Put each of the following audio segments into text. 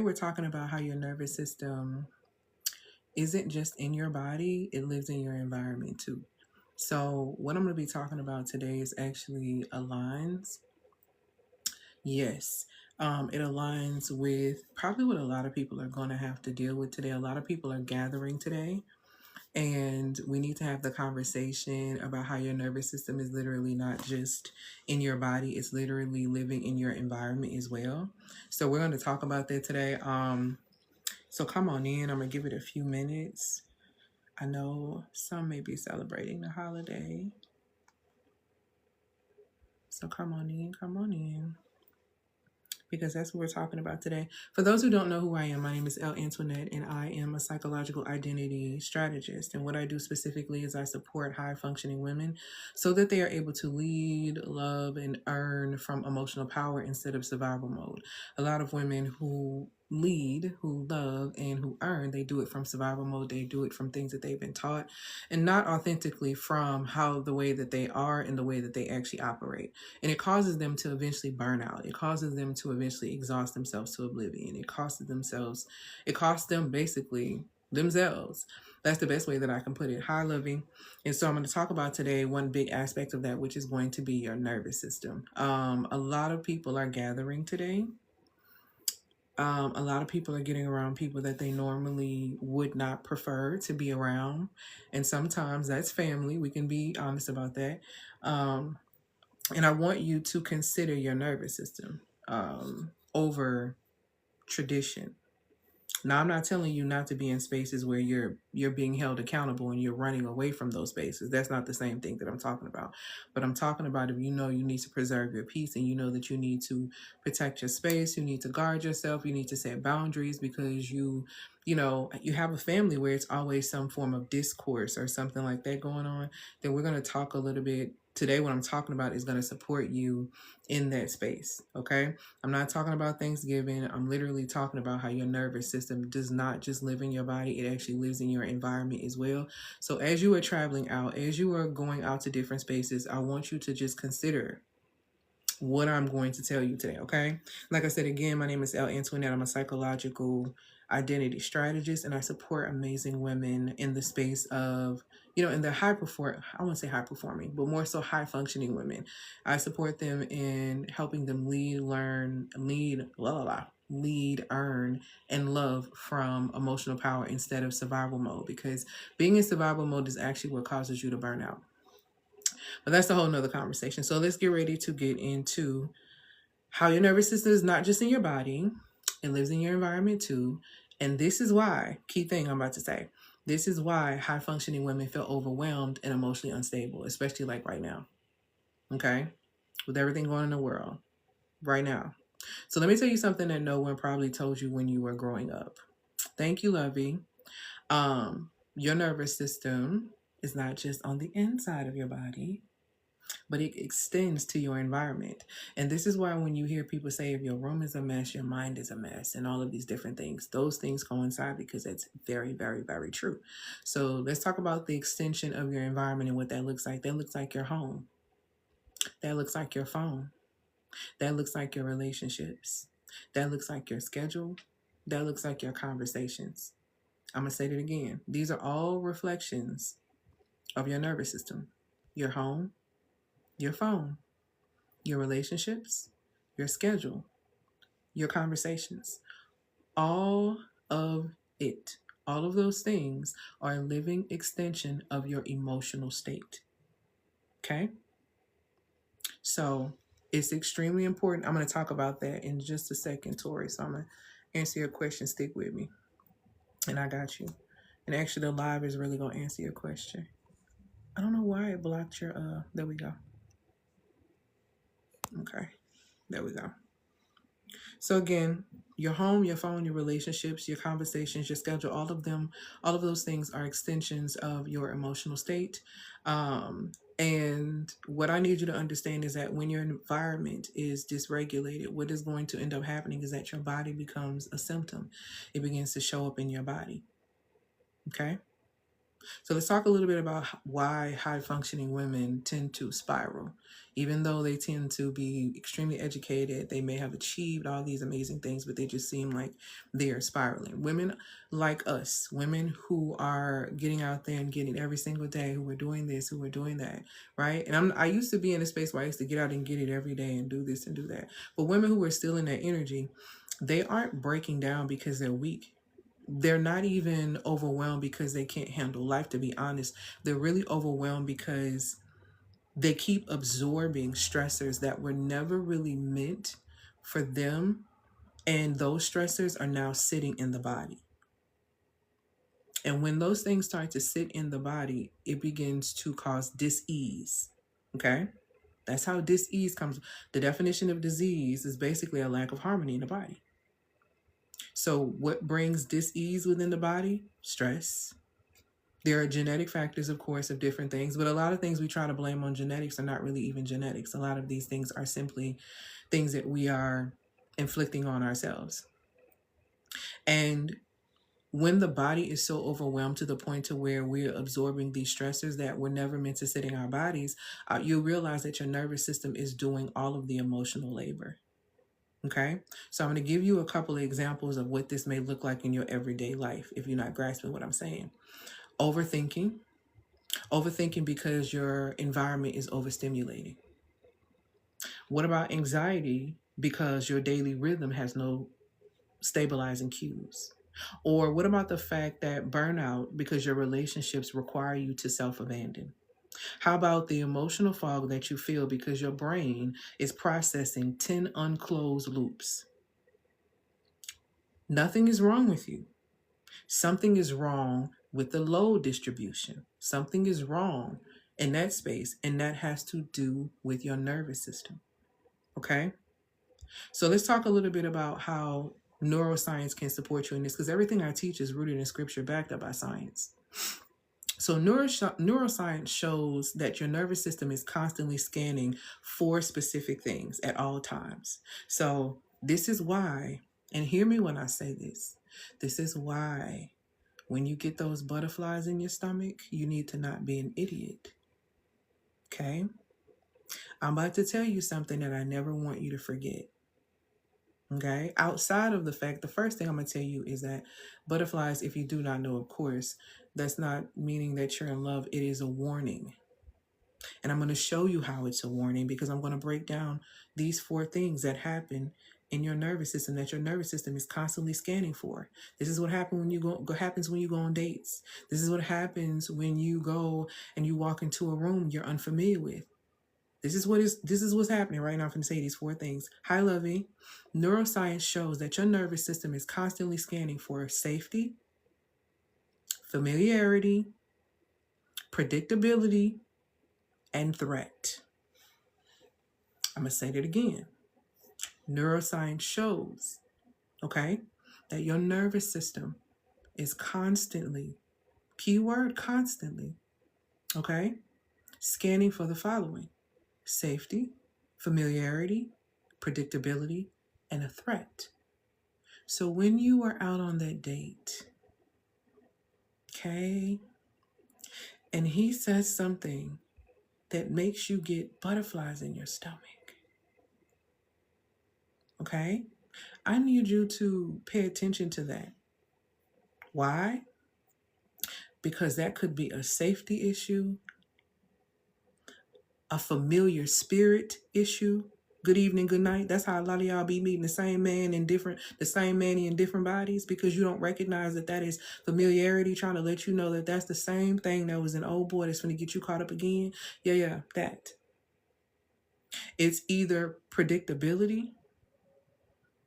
We're talking about how your nervous system isn't just in your body, it lives in your environment too. So, what I'm going to be talking about today is actually aligns. Yes, it aligns with probably what a lot of people are going to have to deal with today. A lot of people are gathering today, and we need to have the conversation about how your nervous system is literally not just in your body, it's literally living in your environment as well. So, we're going to talk about that today. So come on in. I'm gonna give it a few minutes. I know some may be celebrating the holiday. So come on in, come on in. Because that's what we're talking about today. For those who don't know who I am, my name is L. Antoinette, and I am a psychological identity strategist. And what I do specifically is I support high functioning women so that they are able to lead, love, and earn from emotional power instead of survival mode. A lot of women who lead, who love, and who earn, they do it from survival mode. They do it from things that they've been taught and not authentically from how the way that they are and the way that they actually operate. And it causes them to eventually burn out. It causes them to eventually exhaust themselves to oblivion. It costs them basically themselves. That's the best way that I can put it. High loving. And so I'm going to talk about today one big aspect of that, which is going to be your nervous system. A lot of people are gathering today. A lot of people are getting around people that they normally would not prefer to be around. And sometimes that's family. We can be honest about that. And I want you to consider your nervous system over tradition. Now, I'm not telling you not to be in spaces where you're being held accountable and you're running away from those spaces. That's not the same thing that I'm talking about. But I'm talking about if you know you need to preserve your peace and you know that you need to protect your space, you need to guard yourself, you need to set boundaries because you know, you have a family where it's always some form of discourse or something like that going on, then we're going to talk a little bit. Today, what I'm talking about is going to support you in that space, okay? I'm not talking about Thanksgiving. I'm literally talking about how your nervous system does not just live in your body, it actually lives in your environment as well. So as you are traveling out, as you are going out to different spaces, I want you to just consider what I'm going to tell you today, okay? Like I said, again, my name is L. Antoinette. I'm a psychological identity strategist, and I support amazing women in the space of, you know, in the I won't say high performing, but more so high functioning women. I support them in helping them lead, earn, and love from emotional power instead of survival mode, because being in survival mode is actually what causes you to burn out. But that's a whole nother conversation. So let's get ready to get into how your nervous system is not just in your body, it lives in your environment too. And this is why, key thing I'm about to say, this is why high functioning women feel overwhelmed and emotionally unstable, especially like right now. Okay? With everything going on in the world right now. So let me tell you something that no one probably told you when you were growing up. Thank you, Lovey. Your nervous system is not just on the inside of your body, but it extends to your environment. And this is why when you hear people say if your room is a mess, your mind is a mess, and all of these different things, those things coincide because it's very, very, very true. So let's talk about the extension of your environment and what that looks like. That looks like your home. That looks like your phone. That looks like your relationships. That looks like your schedule. That looks like your conversations. I'm going to say it again. These are all reflections of your nervous system, your home, your phone, your relationships, your schedule, your conversations, all of it. All of those things are a living extension of your emotional state. Okay? So it's extremely important. I'm going to talk about that in just a second, Tori. So I'm going to answer your question. Stick with me. And I got you. And actually, the live is really going to answer your question. I don't know why it blocked your, there we go. Okay. There we go. So again, your home, your phone, your relationships, your conversations, your schedule, all of those things are extensions of your emotional state. And what I need you to understand is that when your environment is dysregulated, what is going to end up happening is that your body becomes a symptom. It begins to show up in your body. Okay? So let's talk a little bit about why high functioning women tend to spiral. Even though they tend to be extremely educated, they may have achieved all these amazing things, but they just seem like they are spiraling. Women like us, women who are getting out there and getting every single day, who are doing this, who are doing that, right? And I used to be in a space where I used to get out and get it every day and do this and do that. But women who are still in that energy, they aren't breaking down because they're weak. They're not even overwhelmed because they can't handle life, to be honest. They're really overwhelmed because they keep absorbing stressors that were never really meant for them. And those stressors are now sitting in the body. And when those things start to sit in the body, it begins to cause dis-ease. Okay? That's how dis-ease comes. The definition of disease is basically a lack of harmony in the body. So what brings dis-ease within the body? Stress. There are genetic factors, of course, of different things, but a lot of things we try to blame on genetics are not really even genetics. A lot of these things are simply things that we are inflicting on ourselves. And when the body is so overwhelmed to the point to where we're absorbing these stressors that were never meant to sit in our bodies, you'll realize that your nervous system is doing all of the emotional labor. Okay, so I'm going to give you a couple of examples of what this may look like in your everyday life if you're not grasping what I'm saying. Overthinking because your environment is overstimulating. What about anxiety because your daily rhythm has no stabilizing cues? Or what about the fact that burnout because your relationships require you to self-abandon? How about the emotional fog that you feel because your brain is processing 10 unclosed loops? Nothing is wrong with you. Something is wrong with the load distribution. Something is wrong in that space, and that has to do with your nervous system. Okay? So let's talk a little bit about how neuroscience can support you in this, because everything I teach is rooted in scripture, backed up by science. So neuroscience shows that your nervous system is constantly scanning for specific things at all times. So this is why, and hear me when I say this is why when you get those butterflies in your stomach, you need to not be an idiot. Okay? I'm about to tell you something that I never want you to forget. Okay? Outside of the fact, the first thing I'm going to tell you is that butterflies, if you do not know, of course, that's not meaning that you're in love. It is a warning. And I'm going to show you how it's a warning, because I'm going to break down these 4 things that happen in your nervous system that your nervous system is constantly scanning for. This is what happens when you go on dates. This is what happens when you go and you walk into a room you're unfamiliar with. This is what's happening right now. I'm going to say these 4 things. Hi, Lovey. Neuroscience shows that your nervous system is constantly scanning for safety, familiarity, predictability, and threat. I'm going to say that again. Neuroscience shows, okay, that your nervous system is constantly, keyword constantly, okay, scanning for the following: safety, familiarity, predictability, and a threat. So when you are out on that date, okay, and he says something that makes you get butterflies in your stomach, okay, I need you to pay attention to that. Why? Because that could be a safety issue, a familiar spirit issue. Good evening, good night. That's how a lot of y'all be meeting the same manny in different bodies, because you don't recognize that is familiarity trying to let you know that that's the same thing that was an old boy that's going to get you caught up again. Yeah, that. It's either predictability,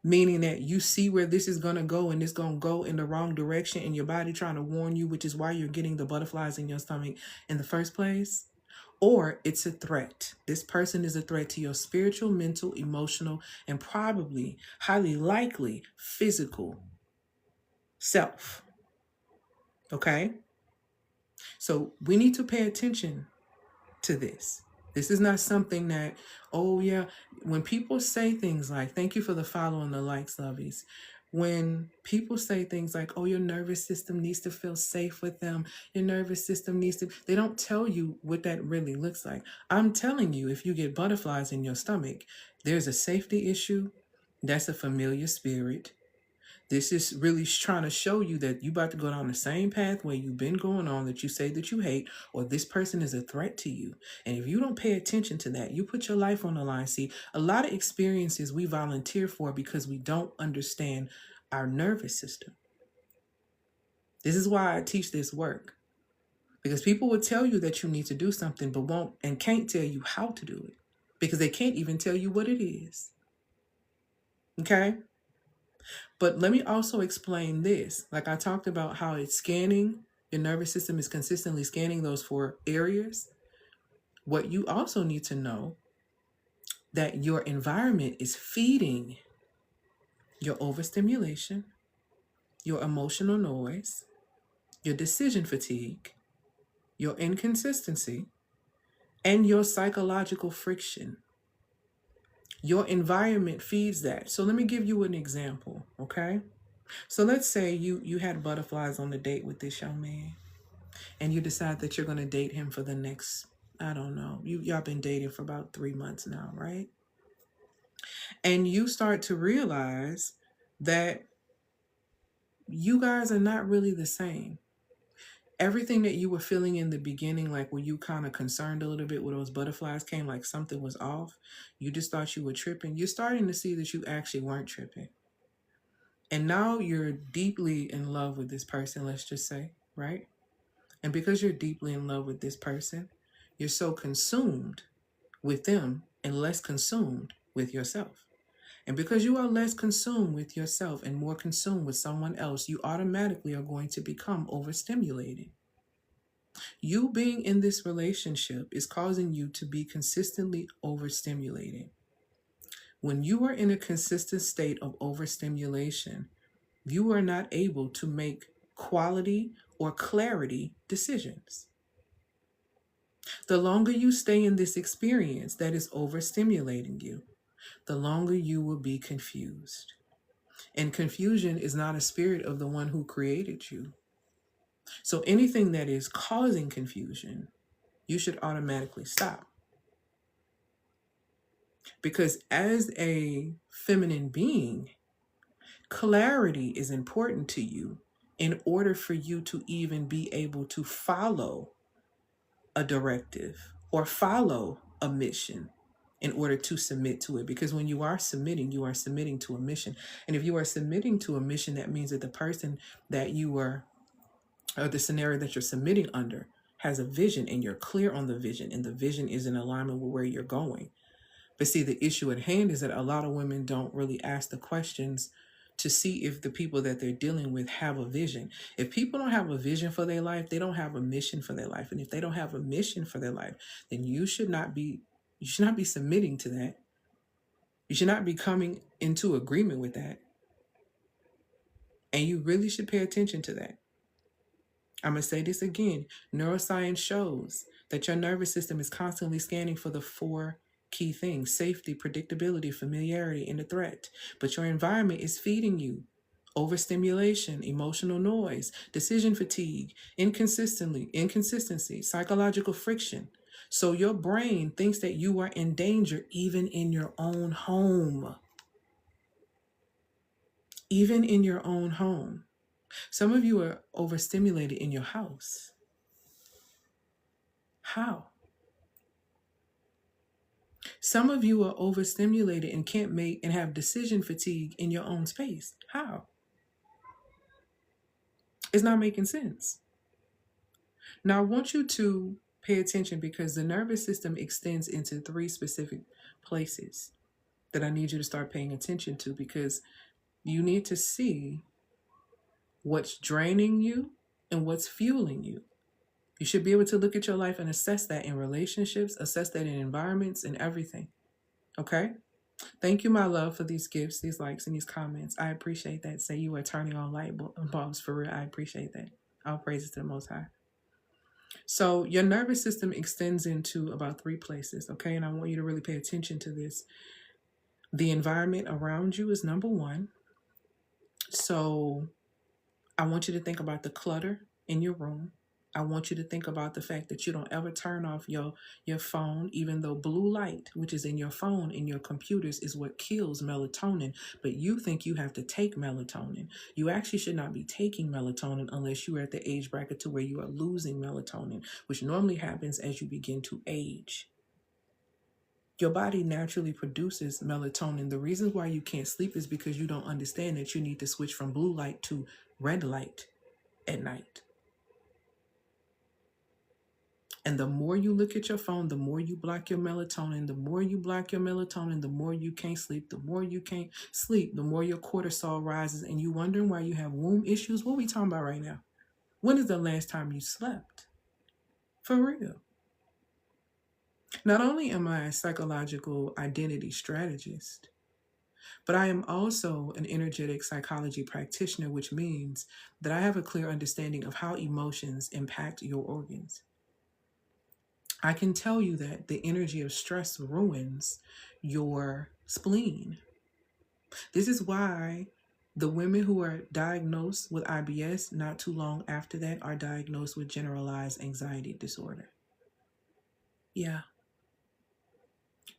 meaning that you see where this is going to go and it's going to go in the wrong direction, and your body trying to warn you, which is why you're getting the butterflies in your stomach in the first place. Or it's a threat. This person is a threat to your spiritual, mental, emotional, and probably, highly likely, physical self. Okay? So we need to pay attention to this. This is not something that, oh yeah, when people say things like, thank you for the follow and the likes, lovies. when people say things like, oh, your nervous system needs to feel safe with them, your nervous system needs to, they don't tell you what that really looks like. I'm telling you, if you get butterflies in your stomach, there's a safety issue. That's a familiar spirit. This is really trying to show you that you about to go down the same pathway you've been going on that you say that you hate, or this person is a threat to you. And if you don't pay attention to that, you put your life on the line. See, a lot of experiences we volunteer for because we don't understand our nervous system. This is why I teach this work. Because people will tell you that you need to do something, but won't and can't tell you how to do it. Because they can't even tell you what it is. Okay? But let me also explain this. Like I talked about how it's scanning, your nervous system is consistently scanning those 4 areas. What you also need to know that your environment is feeding your overstimulation, your emotional noise, your decision fatigue, your inconsistency, and your psychological friction. Your environment feeds that. So let me give you an example, okay? So let's say you had butterflies on the date with this young man, and you decide that you're going to date him for the next, I don't know, y'all been dating for about 3 months now, right? And you start to realize that you guys are not really the same. Everything that you were feeling in the beginning, like were you kind of concerned a little bit when those butterflies came, like something was off, you just thought you were tripping, you're starting to see that you actually weren't tripping. And now you're deeply in love with this person, let's just say, right? And because you're deeply in love with this person, you're so consumed with them and less consumed with yourself. And because you are less consumed with yourself and more consumed with someone else, you automatically are going to become overstimulated. You being in this relationship is causing you to be consistently overstimulated. When you are in a consistent state of overstimulation, you are not able to make quality or clarity decisions. The longer you stay in this experience that is overstimulating you, the longer you will be confused. And confusion is not a spirit of the one who created you. So anything that is causing confusion, you should automatically stop. Because as a feminine being, clarity is important to you in order for you to even be able to follow a directive or follow a mission in order to submit to it. Because when you are submitting to a mission. And if you are submitting to a mission, that means that the person that you are, or the scenario that you're submitting under, has a vision and you're clear on the vision and the vision is in alignment with where you're going. But see, the issue at hand is that a lot of women don't really ask the questions to see if the people that they're dealing with have a vision. If people don't have a vision for their life, they don't have a mission for their life. And if they don't have a mission for their life, then you should not be submitting to that. You should not be coming into agreement with that. And you really should pay attention to that. I'm going to say this again. Neuroscience shows that your nervous system is constantly scanning for the 4 key things: safety, predictability, familiarity, and a threat. But your environment is feeding you overstimulation, emotional noise, decision fatigue, inconsistency, psychological friction. So your brain thinks that you are in danger even in your own home. Even in your own home. Some of you are overstimulated in your house. How? Some of you are overstimulated and can't make and have decision fatigue in your own space. How? It's not making sense. Now, I want you to pay attention because the nervous system extends into 3 specific places that I need you to start paying attention to, because you need to see what's draining you and what's fueling you. You should be able to look at your life and assess that in relationships, assess that in environments and everything. Okay? Thank you, my love, for these gifts, these likes, and these comments. I appreciate that. Say you are turning on light bulbs for real. I appreciate that. All praises to the Most High. So your nervous system extends into about 3 places, okay? And I want you to really pay attention to this. The environment around you is number 1. So I want you to think about the clutter in your room. I want you to think about the fact that you don't ever turn off your phone, even though blue light, which is in your phone, in your computers, is what kills melatonin. But you think you have to take melatonin. You actually should not be taking melatonin unless you are at the age bracket to where you are losing melatonin, which normally happens as you begin to age. Your body naturally produces melatonin. The reason why you can't sleep is because you don't understand that you need to switch from blue light to red light at night. And the more you look at your phone, the more you block your melatonin. The more you block your melatonin, the more you can't sleep. The more you can't sleep, the more your cortisol rises. And you wondering why you have womb issues? What are we talking about right now? When is the last time you slept? For real. Not only am I a psychological identity strategist, but I am also an energetic psychology practitioner, which means that I have a clear understanding of how emotions impact your organs. I can tell you that the energy of stress ruins your spleen. This is why the women who are diagnosed with IBS not too long after that are diagnosed with generalized anxiety disorder. Yeah.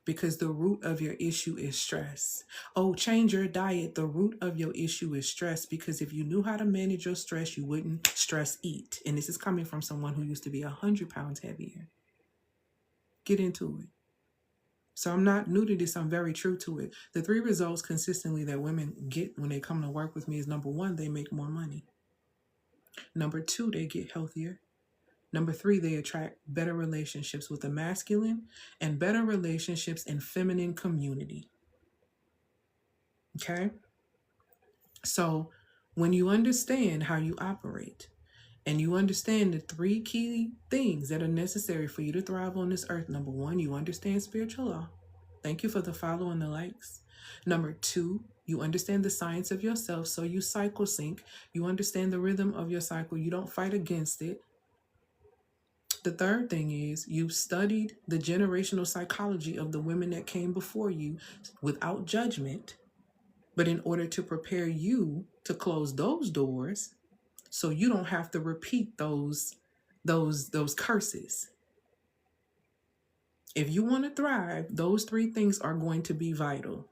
Because the root of your issue is stress. Oh, change your diet. The root of your issue is stress, because if you knew how to manage your stress, you wouldn't stress eat. And this is coming from someone who used to be 100 pounds heavier. Get into it. So I'm not new to this. I'm very true to it. The 3 results consistently that women get when they come to work with me is, number 1, they make more money. Number 2, they get healthier. Number 3, they attract better relationships with the masculine and better relationships in feminine community. Okay? So when you understand how you operate and you understand the 3 key things that are necessary for you to thrive on this earth. Number 1, you understand spiritual law. Thank you for the follow and the likes. Number 2, you understand the science of yourself, so you cycle sync. You understand the rhythm of your cycle. You don't fight against it. The third thing is you've studied the generational psychology of the women that came before you without judgment, but in order to prepare you to close those doors so you don't have to repeat those curses. If you want to thrive, those 3 things are going to be vital.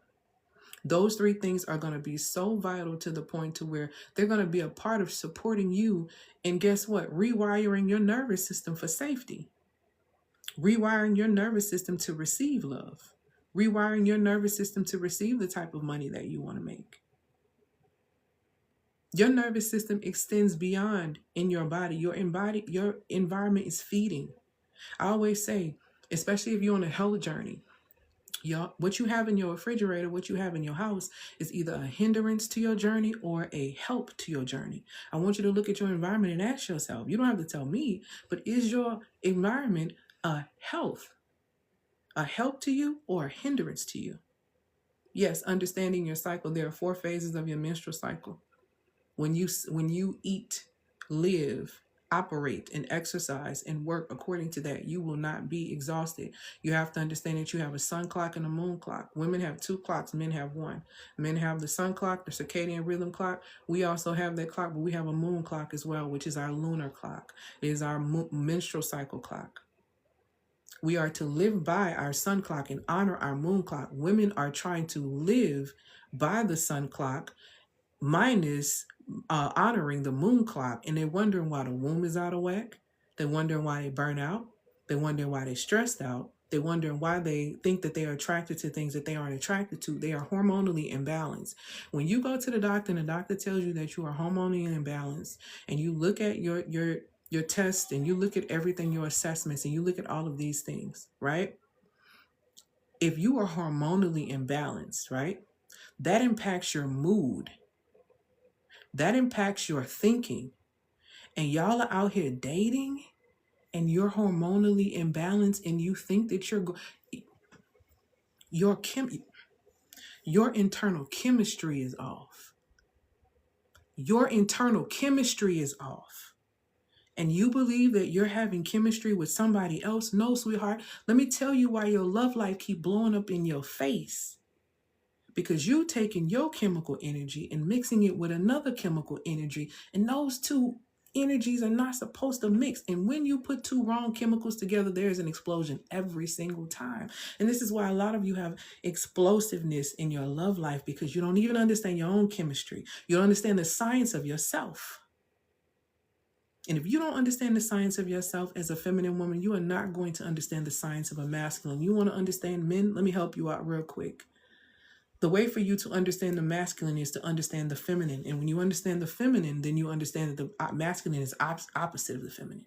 Those 3 things are going to be so vital to the point to where they're going to be a part of supporting you. And guess what? Rewiring your nervous system for safety. Rewiring your nervous system to receive love. Rewiring your nervous system to receive the type of money that you want to make. Your nervous system extends beyond in your body. Your environment is feeding. I always say, especially if you're on a health journey, what you have in your refrigerator, what you have in your house is either a hindrance to your journey or a help to your journey. I want you to look at your environment and ask yourself, you don't have to tell me, but is your environment a help to you or a hindrance to you? Yes, understanding your cycle, there are 4 phases of your menstrual cycle. When you eat, live, operate, and exercise and work according to that, you will not be exhausted. You have to understand that you have a sun clock and a moon clock. Women have 2 clocks, men have 1. Men have the sun clock, the circadian rhythm clock. We also have that clock, but we have a moon clock as well, which is our lunar clock. It is our menstrual cycle clock. We are to live by our sun clock and honor our moon clock. Women are trying to live by the sun clock minus honoring the moon clock, and they're wondering why the womb is out of whack. They're wondering why they burn out. They're wondering why they're stressed out. They're wondering why they think that they are attracted to things that they aren't attracted to. They are hormonally imbalanced. When you go to the doctor and the doctor tells you that you are hormonally imbalanced, and you look at your test and you look at everything, your assessments, and you look at all of these things, right? If you are hormonally imbalanced, right, that impacts your mood. That impacts your thinking. And y'all are out here dating and you're hormonally imbalanced and you think that your internal chemistry is off. Your internal chemistry is off. And you believe that you're having chemistry with somebody else? No, sweetheart. Let me tell you why your love life keep blowing up in your face. because you taking your chemical energy and mixing it with another chemical energy, and those two energies are not supposed to mix. And when you put two wrong chemicals together, there's an explosion every single time. And this is why a lot of you have explosiveness in your love life, because you don't even understand your own chemistry. You don't understand the science of yourself. And if you don't understand the science of yourself as a feminine woman, you are not going to understand the science of a masculine. You want to understand men? Let me help you out real quick. The way for you to understand the masculine is to understand the feminine. And when you understand the feminine, then you understand that the masculine is opposite of the feminine.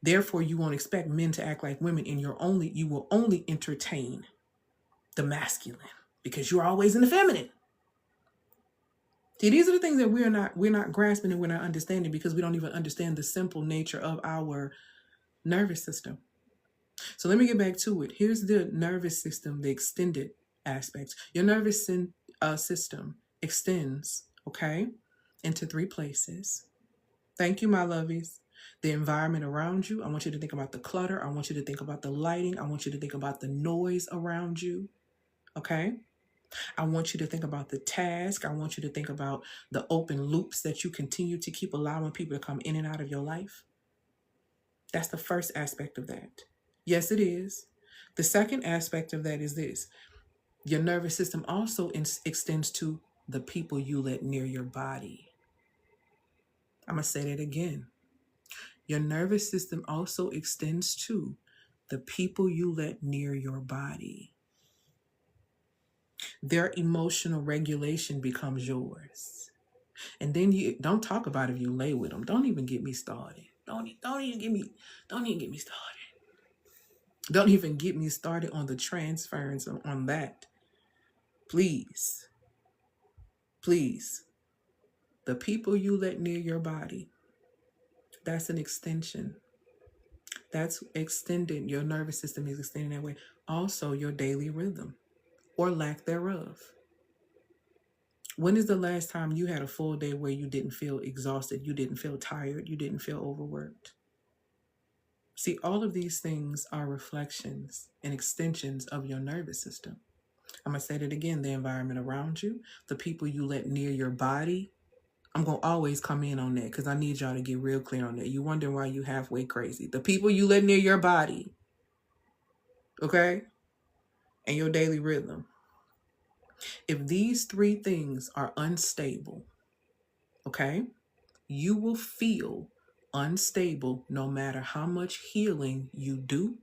Therefore, you won't expect men to act like women, and you will only entertain the masculine because you're always in the feminine. See, these are the things that we're not grasping and we're not understanding, because we don't even understand the simple nature of our nervous system. So let me get back to it. Here's the nervous system, the extended aspects. Your nervous system extends, okay, into 3 places. Thank you, my lovies. The environment around you. I want you to think about the clutter. I want you to think about the lighting. I want you to think about the noise around you, okay? I want you to think about the task. I want you to think about the open loops that you continue to keep allowing people to come in and out of your life. That's the first aspect of that. Yes, it is. The second aspect of that is this. Your nervous system also extends to the people you let near your body. I'm going to say that again. Your nervous system also extends to the people you let near your body. Their emotional regulation becomes yours. And then you don't talk about if you lay with them. Don't even get me started. Don't even get me started. Don't even get me started on the transference on that. Please. Please. The people you let near your body, that's an extension. That's extended. Your nervous system is extending that way. Also, your daily rhythm or lack thereof. When is the last time you had a full day where you didn't feel exhausted, you didn't feel tired, you didn't feel overworked? See, all of these things are reflections and extensions of your nervous system. I'm going to say that again. The environment around you, the people you let near your body. I'm going to always come in on that because I need y'all to get real clear on that. You wonder why you halfway crazy. The people you let near your body, okay? And your daily rhythm. If these 3 things are unstable, okay, you will feel unstable no matter how much healing you do,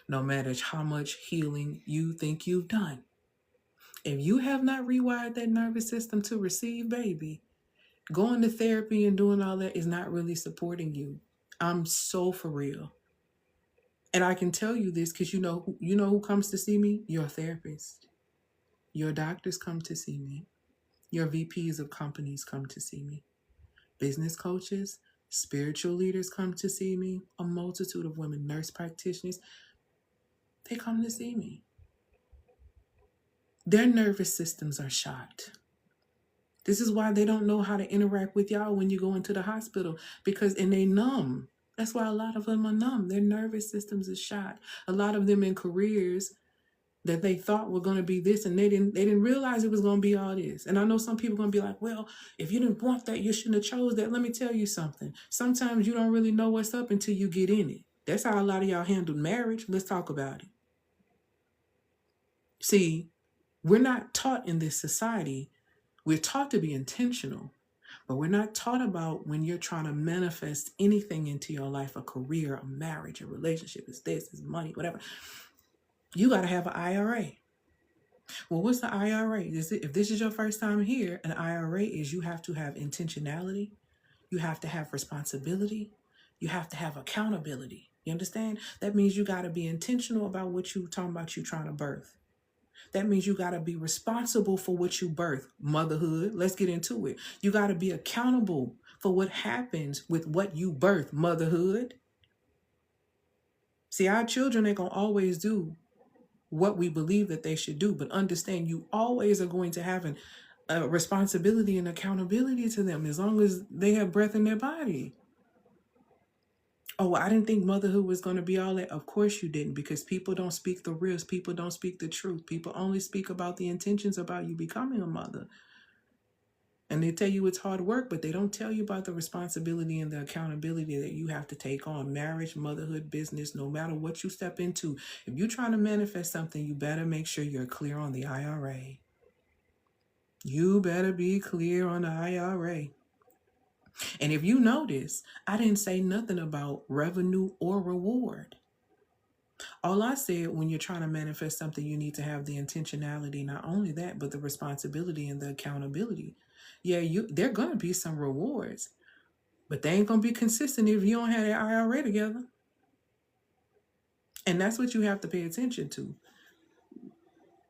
no matter how much healing you think you've done. If you have not rewired that nervous system to receive, baby, going to therapy and doing all that is not really supporting you. I'm so for real. And I can tell you this because you know who comes to see me? Your therapist. Your doctors come to see me. Your VPs of companies come to see me. Business coaches, spiritual leaders come to see me. A multitude of women, nurse practitioners, they come to see me. Their nervous systems are shot. This is why they don't know how to interact with y'all when you go into the hospital, and they numb. That's why a lot of them are numb. Their nervous systems are shot. A lot of them in careers that they thought were going to be this, and they didn't realize it was going to be all this. And I know some people are going to be like, well, if you didn't want that, you shouldn't have chose that. Let me tell you something. Sometimes you don't really know what's up until you get in it. That's how a lot of y'all handled marriage. Let's talk about it. See, we're not taught in this society. We're taught to be intentional, but we're not taught about when you're trying to manifest anything into your life, a career, a marriage, a relationship, it's this, it's money, whatever. You got to have an IRA. Well, what's the IRA? If this is your first time here, an IRA is you have to have intentionality. You have to have responsibility. You have to have accountability. You understand? That means you got to be intentional about what you're talking about you trying to birth. That means you got to be responsible for what you birth. Motherhood, let's get into it. You got to be accountable for what happens with what you birth. Motherhood. See, our children ain't going to always do what we believe that they should do, but understand you always are going to have a responsibility and accountability to them as long as they have breath in their body. Oh, I didn't think motherhood was going to be all that. Of course you didn't, because people don't speak the reals. People don't speak the truth. People only speak about the intentions about you becoming a mother. And they tell you it's hard work, but they don't tell you about the responsibility and the accountability that you have to take on. Marriage, motherhood, business, no matter what you step into. If you're trying to manifest something, you better make sure you're clear on the IRA. You better be clear on the IRA. And if you notice, I didn't say nothing about revenue or reward. All I said, when you're trying to manifest something, you need to have the intentionality, not only that, but the responsibility and the accountability. Yeah, there are going to be some rewards, but they ain't going to be consistent if you don't have that IRA together. And that's what you have to pay attention to.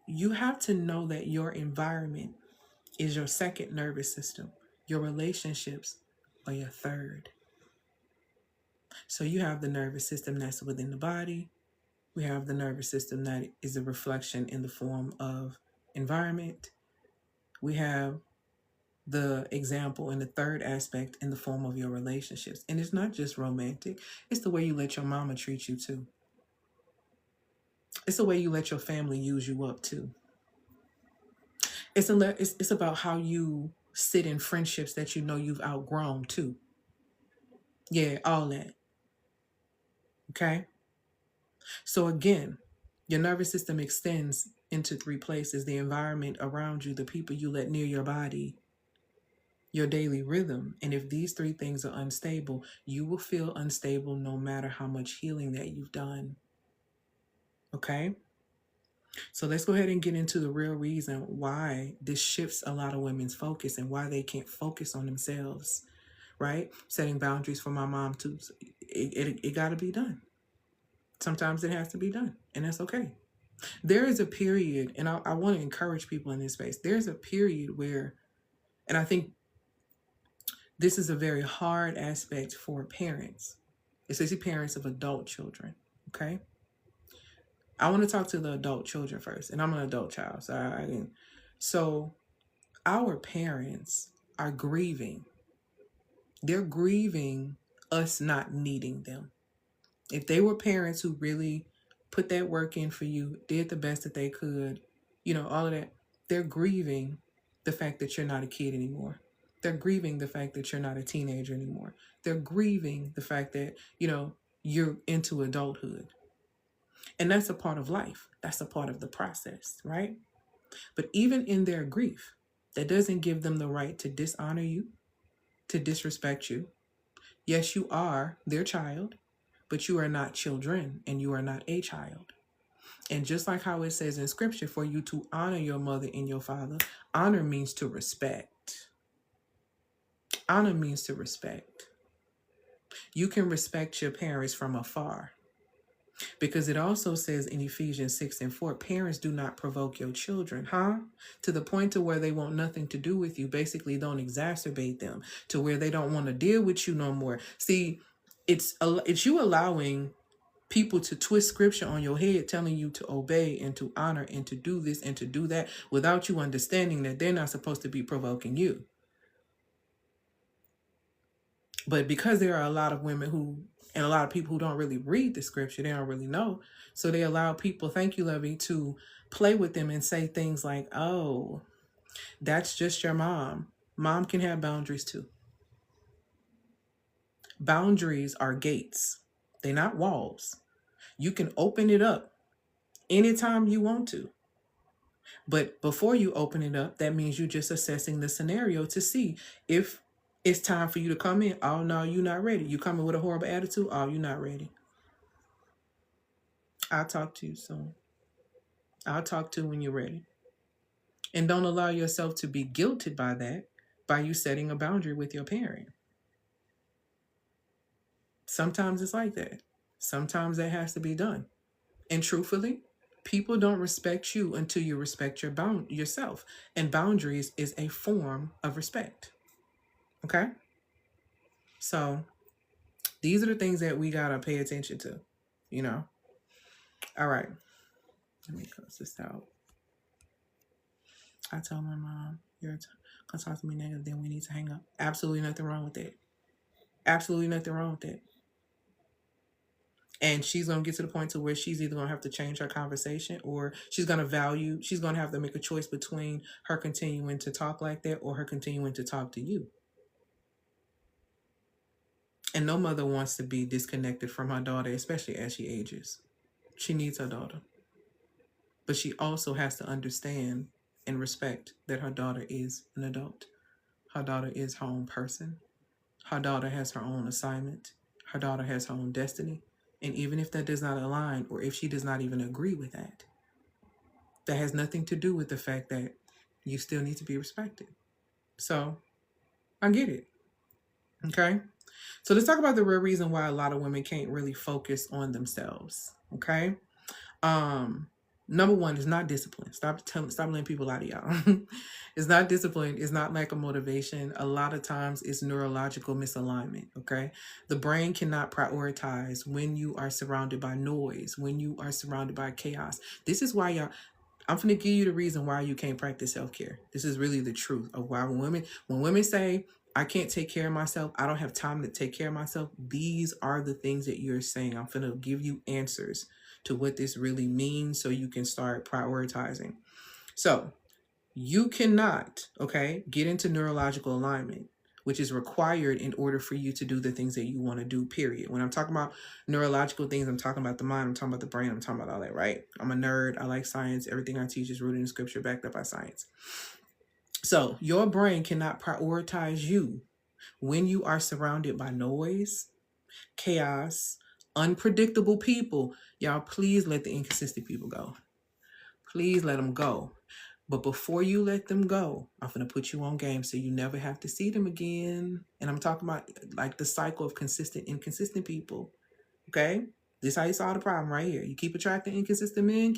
You have to know that your environment is your second nervous system. Your relationships are your third. So you have the nervous system that's within the body. We have the nervous system that is a reflection in the form of environment. We have the example and the third aspect in the form of your relationships. And it's not just romantic. It's the way you let your mama treat you too. It's the way you let your family use you up too. It's about how you sit in friendships that you know you've outgrown too. Yeah, all that. Okay? So again, your nervous system extends into three places: the environment around you, the people you let near your body, your daily rhythm. And if these three things are unstable, you will feel unstable no matter how much healing that you've done. Okay? So let's go ahead and get into the real reason why this shifts a lot of women's focus and why they can't focus on themselves, right? Setting boundaries for my mom too. It got to be done. Sometimes it has to be done, and that's okay. There is a period, and I want to encourage people in this space. There's a period where, and I think this is a very hard aspect for parents, especially parents of adult children, okay? I want to talk to the adult children first, and I'm an adult child, so I didn't. So our parents are grieving. They're grieving us not needing them. If they were parents who really put that work in for you, did the best that they could, all of that, they're grieving the fact that you're not a kid anymore. They're grieving the fact that you're not a teenager anymore. They're grieving the fact that, you're into adulthood. And that's a part of life. That's a part of the process, right? But even in their grief, that doesn't give them the right to dishonor you, to disrespect you. Yes, you are their child, but you are not children and you are not a child. And just like how it says in scripture, for you to honor your mother and your father, honor means to respect. Honor means to respect. You can respect your parents from afar. Because it also says in Ephesians 6:4, parents do not provoke your children, to the point to where they want nothing to do with you. Basically, don't exacerbate them to where they don't want to deal with you no more. See, it's you allowing people to twist scripture on your head, telling you to obey and to honor and to do this and to do that without you understanding that they're not supposed to be provoking you. But because there are a lot of women and a lot of people who don't really read the scripture, they don't really know. So they allow people, thank you, Lovey, to play with them and say things like, oh, that's just your mom. Mom can have boundaries too. Boundaries are gates. They're not walls. You can open it up anytime you want to. But before you open it up, that means you're just assessing the scenario to see if it's time for you to come in. Oh, no, you're not ready. You coming with a horrible attitude? Oh, you're not ready. I'll talk to you soon. I'll talk to you when you're ready. And don't allow yourself to be guilted by that, by you setting a boundary with your parent. Sometimes it's like that. Sometimes that has to be done. And truthfully, people don't respect you until you respect yourself. And boundaries is a form of respect. Okay? So these are the things that we got to pay attention to, All right. Let me close this out. I told my mom, you're going to talk to me negative, then we need to hang up. Absolutely nothing wrong with that. Absolutely nothing wrong with that. And she's going to get to the point to where she's either going to have to change her conversation, or she's going to have to make a choice between her continuing to talk like that or her continuing to talk to you. And no mother wants to be disconnected from her daughter, especially as she ages. She needs her daughter. But she also has to understand and respect that her daughter is an adult. Her daughter is her own person. Her daughter has her own assignment. Her daughter has her own destiny. And even if that does not align, or if she does not even agree with that, that has nothing to do with the fact that you still need to be respected. So I get it. Okay. So let's talk about the real reason why a lot of women can't really focus on themselves. Okay. Number one is not discipline. Stop letting people lie to y'all. It's not discipline. It's not lack of motivation. A lot of times it's neurological misalignment. Okay. The brain cannot prioritize when you are surrounded by noise, when you are surrounded by chaos. This is why I'm going to give you the reason why you can't practice self-care. This is really the truth of why when women say, I can't take care of myself, I don't have time to take care of myself, these are the things that you're saying. I'm going to give you answers to what this really means so you can start prioritizing. So you cannot, get into neurological alignment, which is required in order for you to do the things that you want to do, period. When I'm talking about neurological things, I'm talking about the mind, I'm talking about the brain, I'm talking about all that, right? I'm a nerd. I like science. Everything I teach is rooted in scripture, backed up by science. So your brain cannot prioritize you when you are surrounded by noise, chaos, unpredictable people. Y'all, please let the inconsistent people go. Please let them go. But before you let them go, I'm going to put you on game so you never have to see them again. And I'm talking about like the cycle of inconsistent people. Okay? This is how you solve the problem right here. You keep attracting inconsistent men,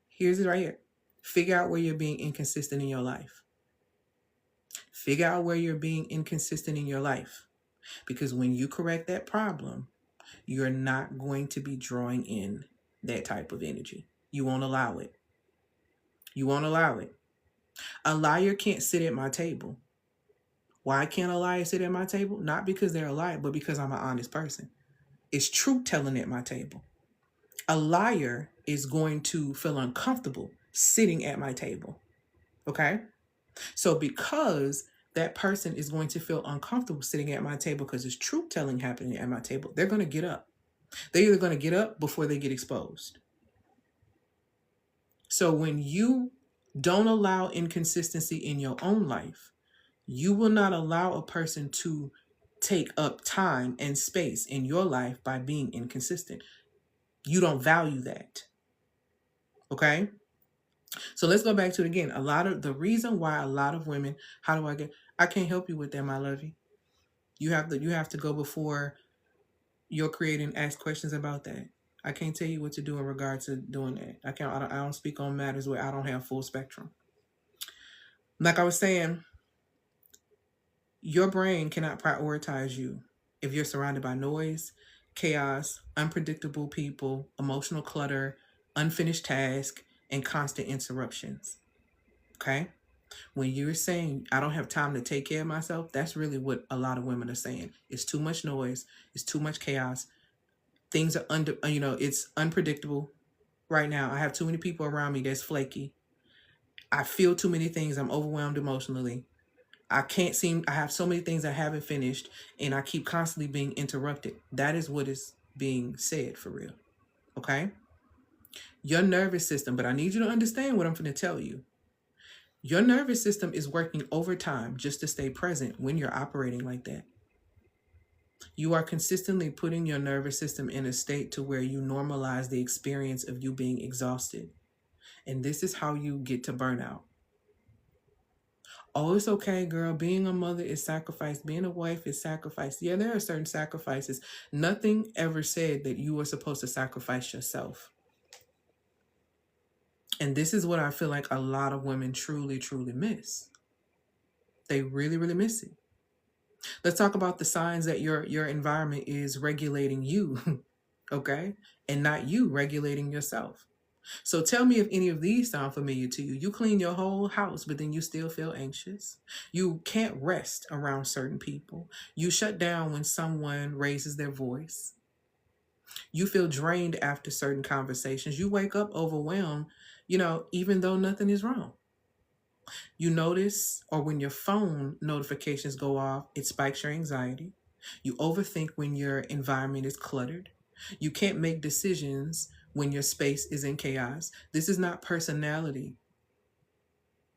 Here's it right here. Figure out where you're being inconsistent in your life. Figure out where you're being inconsistent in your life. Because when you correct that problem, you're not going to be drawing in that type of energy. You won't allow it. You won't allow it. A liar can't sit at my table. Why can't a liar sit at my table? Not because they're a liar, but because I'm an honest person. It's truth telling at my table. A liar is going to feel uncomfortable sitting at my table. Okay? So because that person is going to feel uncomfortable sitting at my table because it's truth telling happening at my table, they're going to get up. They're either going to get up before they get exposed. So when you don't allow inconsistency in your own life, you will not allow a person to take up time and space in your life by being inconsistent. You don't value that. Okay? So let's go back to it again. The reason why a lot of women, I can't help you with that, my lovey. You have to go before your creator and ask questions about that. I can't tell you what to do in regards to doing that. I don't speak on matters where I don't have full spectrum. Like I was saying, your brain cannot prioritize you if you're surrounded by noise, chaos, unpredictable people, emotional clutter, unfinished tasks, and constant interruptions. Okay? When you're saying, I don't have time to take care of myself, that's really what a lot of women are saying. It's too much noise. It's too much chaos. Things are it's unpredictable. Right now, I have too many people around me that's flaky. I feel too many things. I'm overwhelmed emotionally. I have so many things I haven't finished, and I keep constantly being interrupted. That is what is being said for real. Okay? Your nervous system, but I need you to understand what I'm going to tell you. Your nervous system is working overtime just to stay present when you're operating like that. You are consistently putting your nervous system in a state to where you normalize the experience of you being exhausted. And this is how you get to burnout. Oh, it's okay, girl. Being a mother is sacrifice. Being a wife is sacrifice. Yeah, there are certain sacrifices. Nothing ever said that you were supposed to sacrifice yourself. And this is what I feel like a lot of women truly, truly miss. They really, really miss it. Let's talk about the signs that your environment is regulating you, okay? And not you regulating yourself. So tell me if any of these sound familiar to you. You clean your whole house, but then you still feel anxious. You can't rest around certain people. You shut down when someone raises their voice. You feel drained after certain conversations. You wake up overwhelmed, even though nothing is wrong. You notice, or when your phone notifications go off, it spikes your anxiety. You overthink when your environment is cluttered. You can't make decisions when your space is in chaos. This is not personality.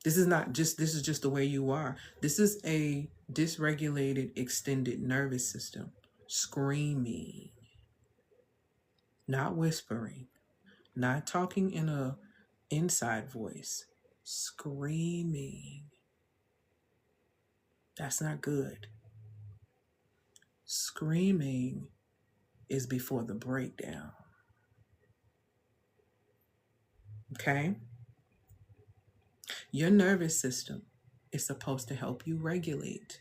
This is just the way you are. This is a dysregulated extended nervous system. Screaming, not whispering, not talking in a inside voice. Screaming. That's not good. Screaming is before the breakdown. Okay? Your nervous system is supposed to help you regulate.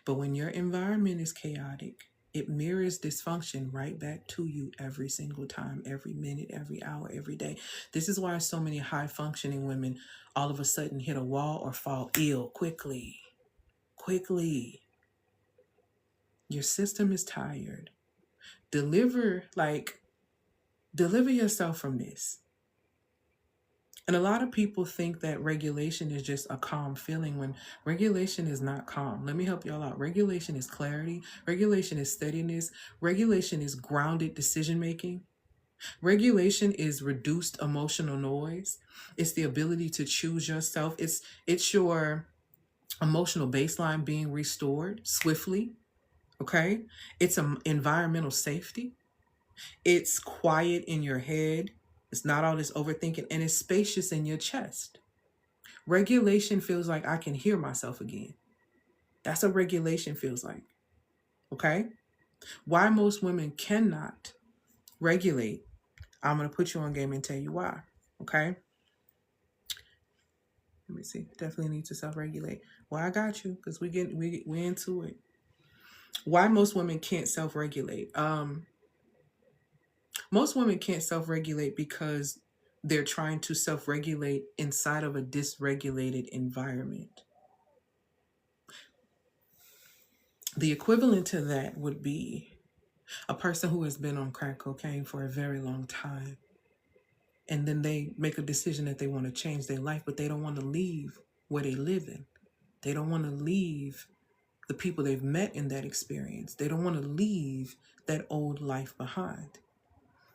But when your environment is chaotic, it mirrors dysfunction right back to you every single time, every minute, every hour, every day. This is why so many high functioning women all of a sudden hit a wall or fall ill quickly. Quickly. Your system is tired. Deliver yourself from this. And a lot of people think that regulation is just a calm feeling when regulation is not calm. Let me help y'all out. Regulation is clarity. Regulation is steadiness. Regulation is grounded decision making. Regulation is reduced emotional noise. It's the ability to choose yourself. It's your emotional baseline being restored swiftly. Okay? It's environmental safety. It's quiet in your head. It's not all this overthinking, and it's spacious in your chest. Regulation feels like I can hear myself again. That's what regulation feels like. Okay? Why most women cannot regulate, I'm going to put you on game and tell you why. Okay? Let me see. Definitely need to self-regulate. Well, I got you because we into it. Why most women can't self-regulate? Most women can't self-regulate because they're trying to self-regulate inside of a dysregulated environment. The equivalent to that would be a person who has been on crack cocaine for a very long time. And then they make a decision that they want to change their life, but they don't want to leave where they live in. They don't want to leave the people they've met in that experience. They don't want to leave that old life behind.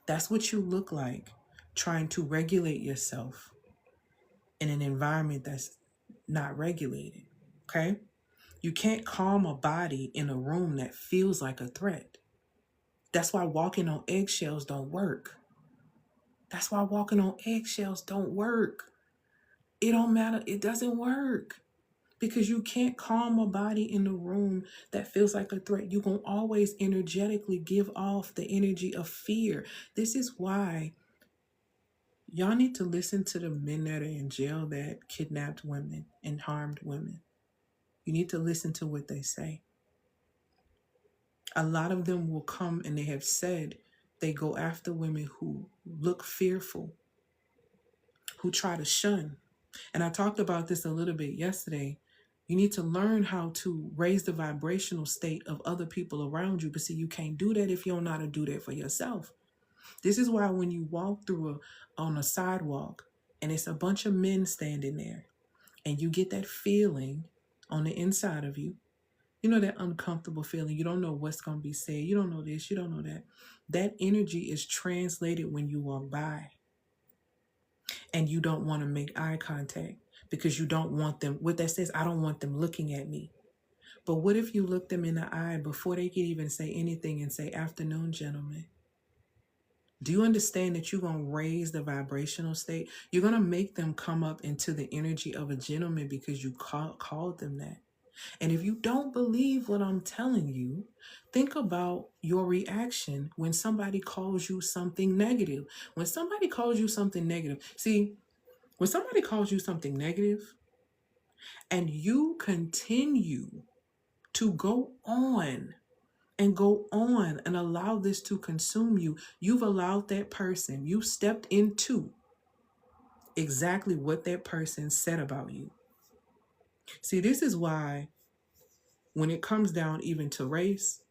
That's what you look like trying to regulate yourself in an environment that's not regulated. Okay? You can't calm a body in a room that feels like a threat. That's why walking on eggshells don't work. That's why walking on eggshells don't work. It don't matter. It doesn't work. Because you can't calm a body in a room that feels like a threat. You're going to always energetically give off the energy of fear. This is why y'all need to listen to the men that are in jail that kidnapped women and harmed women. You need to listen to what they say. A lot of them will come and they have said they go after women who look fearful, who try to shun. And I talked about this a little bit yesterday. You need to learn how to raise the vibrational state of other people around you. But see, you can't do that if you don't know how to do that for yourself. This is why when you walk on a sidewalk and it's a bunch of men standing there and you get that feeling on the inside of you, you know, that uncomfortable feeling. You don't know what's going to be said. You don't know this. You don't know that. That energy is translated when you walk by. And you don't want to make eye contact because you don't want them. What that says, I don't want them looking at me. But what if you look them in the eye before they can even say anything and say, afternoon, gentlemen? Do you understand that you're going to raise the vibrational state? You're going to make them come up into the energy of a gentleman because you called them that. And if you don't believe what I'm telling you, think about your reaction when somebody calls you something negative. When somebody calls you something negative, see, when somebody calls you something negative and you continue to go on and allow this to consume you, you've allowed that person, you stepped into exactly what that person said about you. See, this is why when it comes down even to race,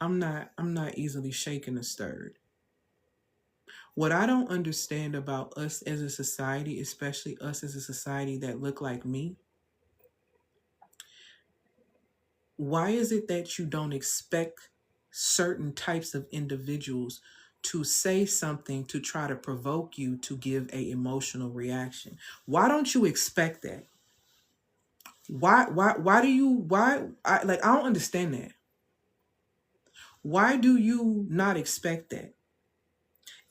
I'm not easily shaken or stirred. What I don't understand about us as a society, especially us as a society that look like me, why is it that you don't expect certain types of individuals to say something to try to provoke you to give a emotional reaction? Why don't you expect that? Why do you I don't understand that. Why do you not expect that?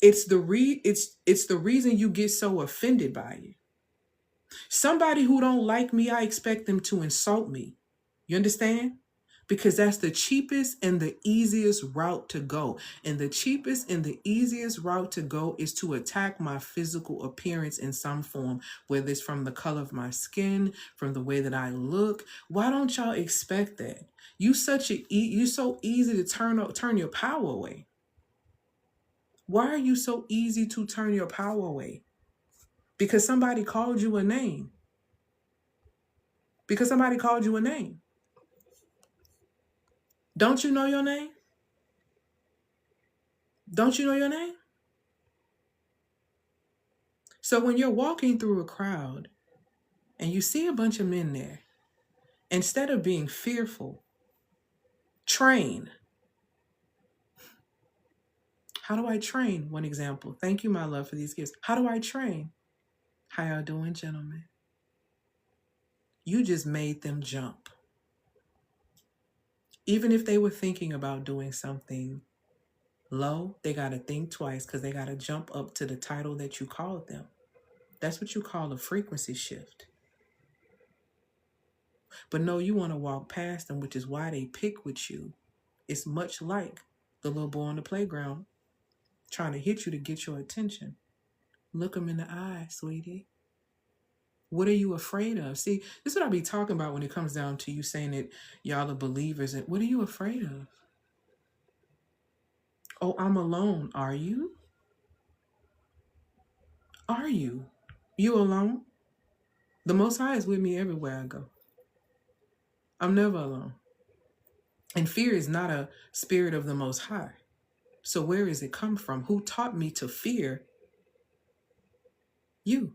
It's the reason you get so offended by it. Somebody who don't like me, I expect them to insult me. You understand? Because that's the cheapest and the easiest route to go. And the cheapest and the easiest route to go is to attack my physical appearance in some form, whether it's from the color of my skin, from the way that I look. Why don't y'all expect that? You so easy to turn your power away. Why are you so easy to turn your power away? Because somebody called you a name. Because somebody called you a name. Don't you know your name? Don't you know your name? So when you're walking through a crowd and you see a bunch of men there, instead of being fearful, train. How do I train? One example. Thank you, my love, for these gifts. How do I train? How y'all doing, gentlemen? You just made them jump. Even if they were thinking about doing something low, they got to think twice because they got to jump up to the title that you called them. That's what you call a frequency shift. But no, you want to walk past them, which is why they pick with you. It's much like the little boy on the playground trying to hit you to get your attention. Look them in the eye, sweetie. What are you afraid of? See, this is what I be talking about when it comes down to you saying that y'all are believers. And what are you afraid of? Oh, I'm alone. Are you? Are you? You alone? The Most High is with me everywhere I go. I'm never alone. And fear is not a spirit of the Most High. So where does it come from? Who taught me to fear you?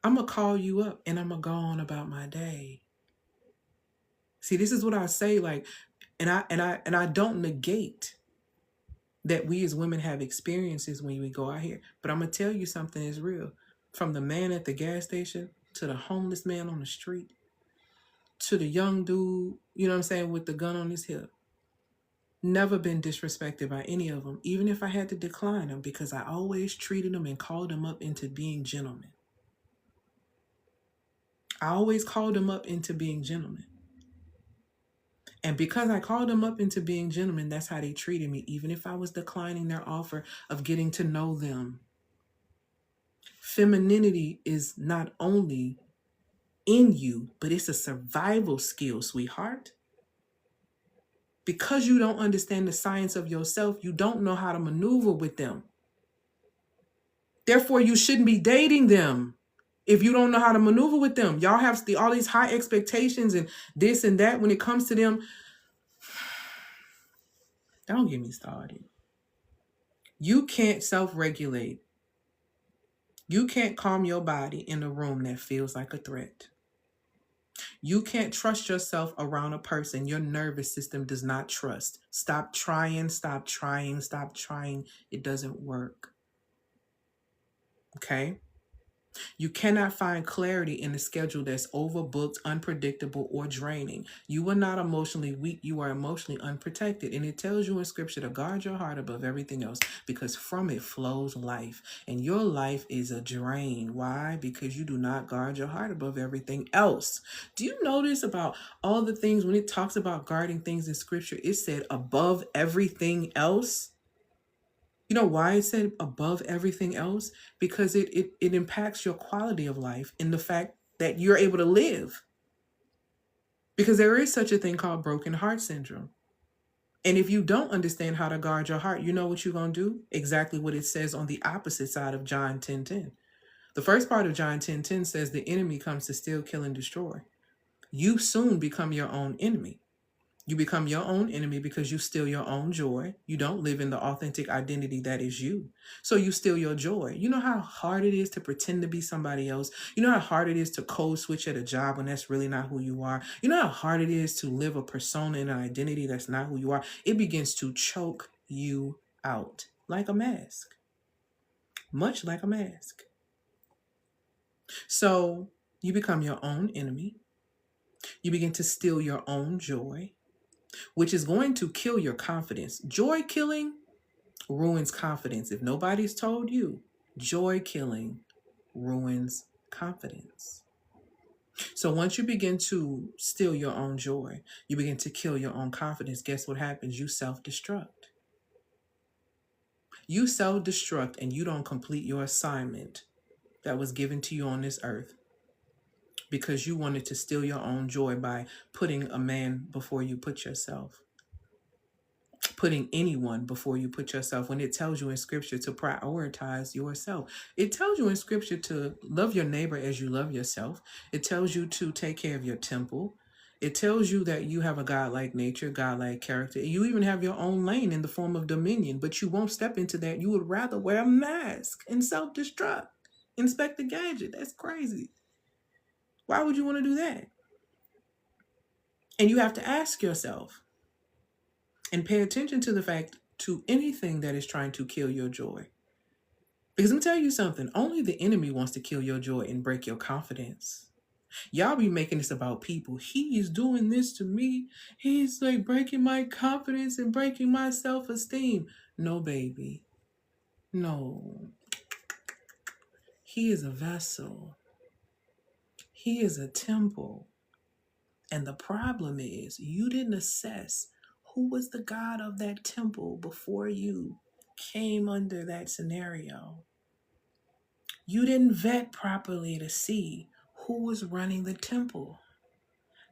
I'm going to call you up and I'm going to go on about my day. See, this is what I say, like, and I don't negate that we as women have experiences when we go out here. But I'm going to tell you something is real. From the man at the gas station to the homeless man on the street to the young dude, you know what I'm saying, with the gun on his hip. Never been disrespected by any of them, even if I had to decline them, because I always treated them and called them up into being gentlemen. I always called them up into being gentlemen. And because I called them up into being gentlemen, that's how they treated me, even if I was declining their offer of getting to know them. Femininity is not only in you, but it's a survival skill, sweetheart. Because you don't understand the science of yourself, you don't know how to maneuver with them. Therefore, you shouldn't be dating them if you don't know how to maneuver with them. Y'all have all these high expectations and this and that when it comes to them. Don't get me started. You can't self-regulate. You can't calm your body in a room that feels like a threat. You can't trust yourself around a person your nervous system does not trust. Stop trying, stop trying, stop trying. It doesn't work. Okay? You cannot find clarity in a schedule that's overbooked, unpredictable, or draining. You are not emotionally weak. You are emotionally unprotected. And it tells you in scripture to guard your heart above everything else because from it flows life. And your life is a drain. Why? Because you do not guard your heart above everything else. Do you notice about all the things when it talks about guarding things in scripture, it said above everything else? You know why it said above everything else? Because it impacts your quality of life in the fact that you're able to live. Because there is such a thing called broken heart syndrome. And if you don't understand how to guard your heart, you know what you're going to do? Exactly what it says on the opposite side of John 10:10. The first part of John 10:10 says the enemy comes to steal, kill, and destroy. You soon become your own enemy. You become your own enemy because you steal your own joy. You don't live in the authentic identity that is you. So you steal your joy. You know how hard it is to pretend to be somebody else? You know how hard it is to code switch at a job when that's really not who you are? You know how hard it is to live a persona and an identity that's not who you are? It begins to choke you out like a mask, much like a mask. So you become your own enemy. You begin to steal your own joy, which is going to kill your confidence. Joy killing ruins confidence. If nobody's told you, joy killing ruins confidence. So once you begin to steal your own joy, you begin to kill your own confidence. Guess what happens? You self-destruct. You self-destruct and you don't complete your assignment that was given to you on this earth because you wanted to steal your own joy by putting a man before you put yourself. Putting anyone before you put yourself, when it tells you in scripture to prioritize yourself. It tells you in scripture to love your neighbor as you love yourself. It tells you to take care of your temple. It tells you that you have a godlike nature, godlike character. You even have your own lane in the form of dominion, but you won't step into that. You would rather wear a mask and self-destruct. Inspect the gadget. That's crazy. Why would you want to do that? And you have to ask yourself, and pay attention to the fact to anything that is trying to kill your joy. Because I'm telling you something, only the enemy wants to kill your joy and break your confidence. Y'all be making this about people. He is doing this to me. He's like breaking my confidence and breaking my self-esteem. No, baby. No. He is a vessel. He is a temple. And the problem is you didn't assess who was the God of that temple before you came under that scenario. You didn't vet properly to see who was running the temple.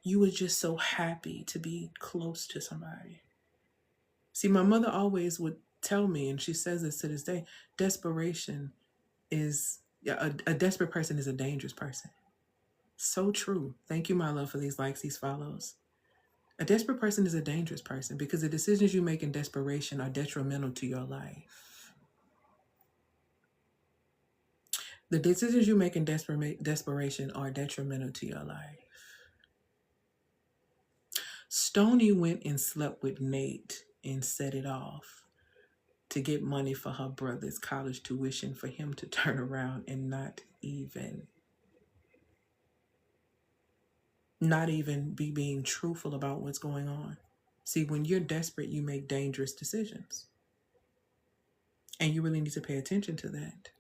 You were just so happy to be close to somebody. See, my mother always would tell me, and she says this to this day, desperation is, a desperate person is a dangerous person. So true. Thank you, my love, for these likes, these follows. A desperate person is a dangerous person because the decisions you make in desperation are detrimental to your life. The decisions you make in desperation are detrimental to your life. Stoney went and slept with Nate and set it off to get money for her brother's college tuition for him to turn around and not even be being truthful about what's going on. See, when you're desperate, you make dangerous decisions. And you really need to pay attention to that.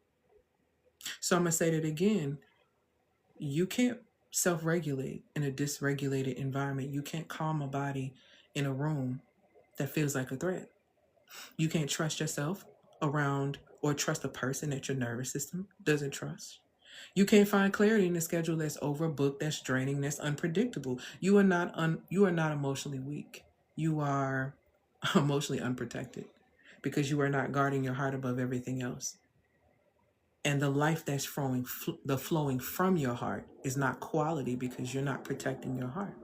So I'm going to say that again. You can't self-regulate in a dysregulated environment. You can't calm a body in a room that feels like a threat. You can't trust yourself around or trust a person that your nervous system doesn't trust. You can't find clarity in a schedule that's overbooked, that's draining, that's unpredictable. You are not emotionally weak. You are emotionally unprotected because you are not guarding your heart above everything else. And the life that's flowing from your heart is not quality because you're not protecting your heart.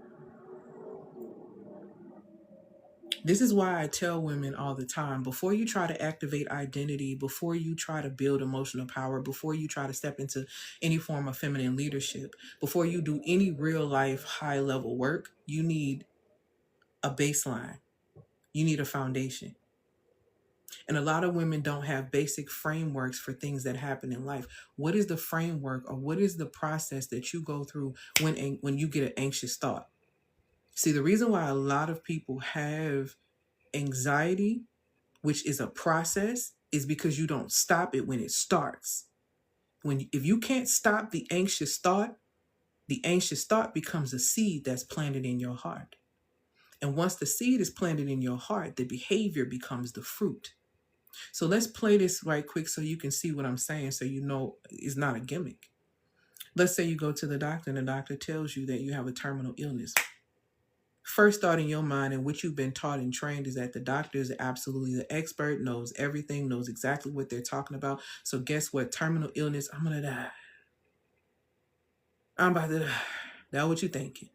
This is why I tell women all the time, before you try to activate identity, before you try to build emotional power, before you try to step into any form of feminine leadership, before you do any real life high level work, you need a baseline. You need a foundation. And a lot of women don't have basic frameworks for things that happen in life. What is the framework or what is the process that you go through when you get an anxious thought? See, the reason why a lot of people have anxiety, which is a process, is because you don't stop it when it starts. If you can't stop the anxious thought becomes a seed that's planted in your heart. And once the seed is planted in your heart, the behavior becomes the fruit. So let's play this right quick so you can see what I'm saying, so you know it's not a gimmick. Let's say you go to the doctor and the doctor tells you that you have a terminal illness. First thought in your mind and what you've been taught and trained is that the doctor is absolutely the expert, knows everything, knows exactly what they're talking about. So guess what? Terminal illness, I'm going to die. I'm about to die. That's what you're thinking.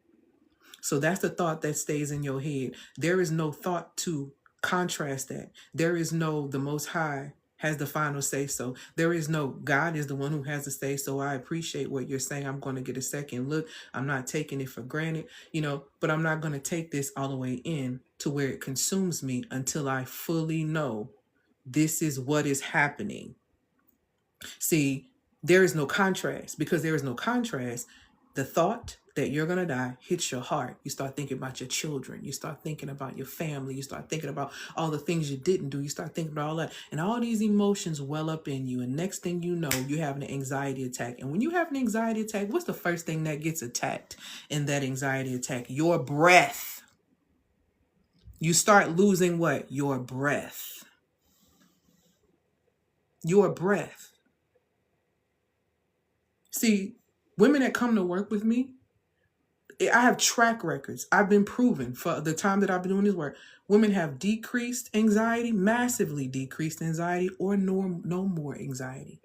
So that's the thought that stays in your head. There is no thought to contrast that. There is no the Most High has the final say so. There is no God is the one who has the say so. I appreciate what you're saying. I'm going to get a second look. I'm not taking it for granted, but I'm not going to take this all the way in to where it consumes me until I fully know this is what is happening. See, there is no contrast. Because there is no contrast, the thought that you're going to die hits your heart. You start thinking about your children. You start thinking about your family. You start thinking about all the things you didn't do. You start thinking about all that. And all these emotions well up in you. And next thing you know, you have an anxiety attack. And when you have an anxiety attack, what's the first thing that gets attacked in that anxiety attack? Your breath. You start losing what? Your breath. Your breath. See, women that come to work with me, I have track records. I've been proven for the time that I've been doing this work. Women have decreased anxiety, massively decreased anxiety, or no more anxiety.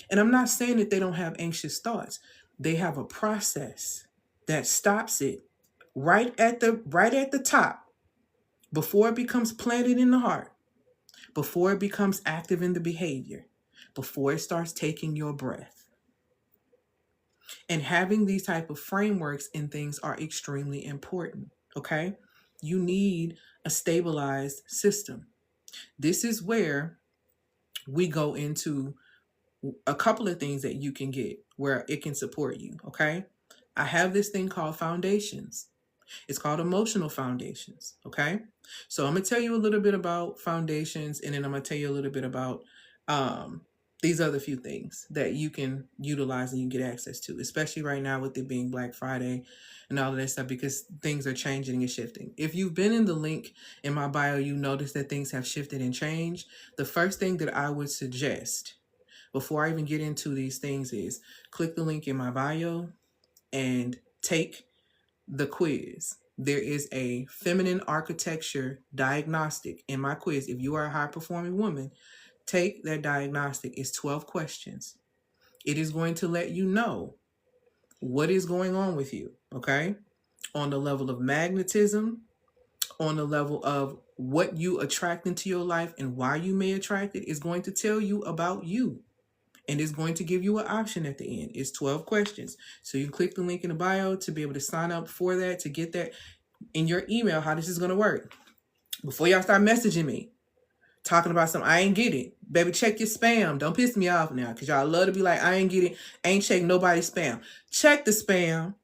And I'm not saying that they don't have anxious thoughts. They have a process that stops it right at the top, before it becomes planted in the heart, before it becomes active in the behavior, before it starts taking your breath. And having these type of frameworks and things are extremely important, okay? You need a stabilized system. This is where we go into a couple of things that you can get where it can support you, okay? I have this thing called foundations. It's called emotional foundations, okay? So I'm going to tell you a little bit about foundations, and then I'm going to tell you a little bit about these other few things that you can utilize and you get access to, especially right now with it being Black Friday and all of that stuff, because things are changing and shifting. If you've been in the link in my bio, you notice that things have shifted and changed. The first thing that I would suggest before I even get into these things is click the link in my bio and take the quiz. There is a feminine architecture diagnostic in my quiz. If you are a high performing woman, take that diagnostic. It's 12 questions. It is going to let you know what is going on with you, okay? On the level of magnetism, on the level of what you attract into your life and why you may attract it. Is going to tell you about you. And it's going to give you an option at the end. It's 12 questions. So you click the link in the bio to be able to sign up for that, to get that in your email, how this is going to work. Before y'all start messaging me, talking about something, I ain't get it. Baby, check your spam. Don't piss me off now, because y'all love to be like, I ain't get it. Ain't check nobody's spam. Check the spam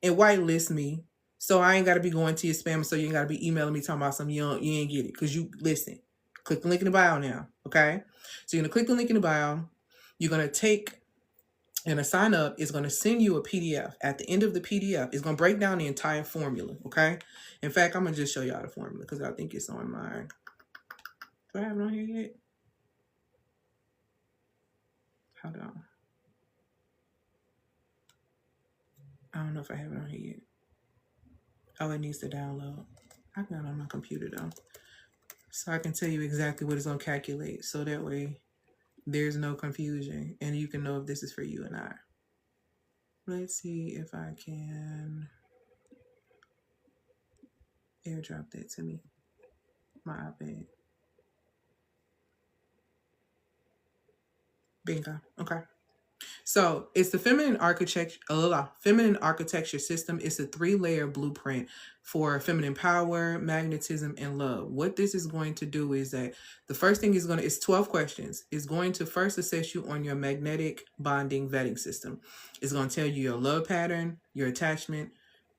and whitelist me, so I ain't got to be going to your spam, so you ain't got to be emailing me talking about something you ain't get it, because you listen. Click the link in the bio now, okay? So you're going to click the link in the bio. You're going to take and a sign up is going to send you a PDF. At the end of the PDF, it's going to break down the entire formula, okay? In fact, I'm going to just show y'all the formula because I think it's on my... Do I have it on here yet? Hold on. I don't know if I have it on here yet. Oh, it needs to download. I got it on my computer though. So I can tell you exactly what it's going to calculate. So that way there's no confusion and you can know if this is for you or not. Let's see if I can airdrop that to me. My iPad. Bingo. Okay. So it's the feminine architecture system. It's a 3-layer blueprint for feminine power, magnetism, and love. What this is going to do is that the first thing it's 12 questions. It's going to first assess you on your magnetic bonding vetting system. It's going to tell you your love pattern, your attachment,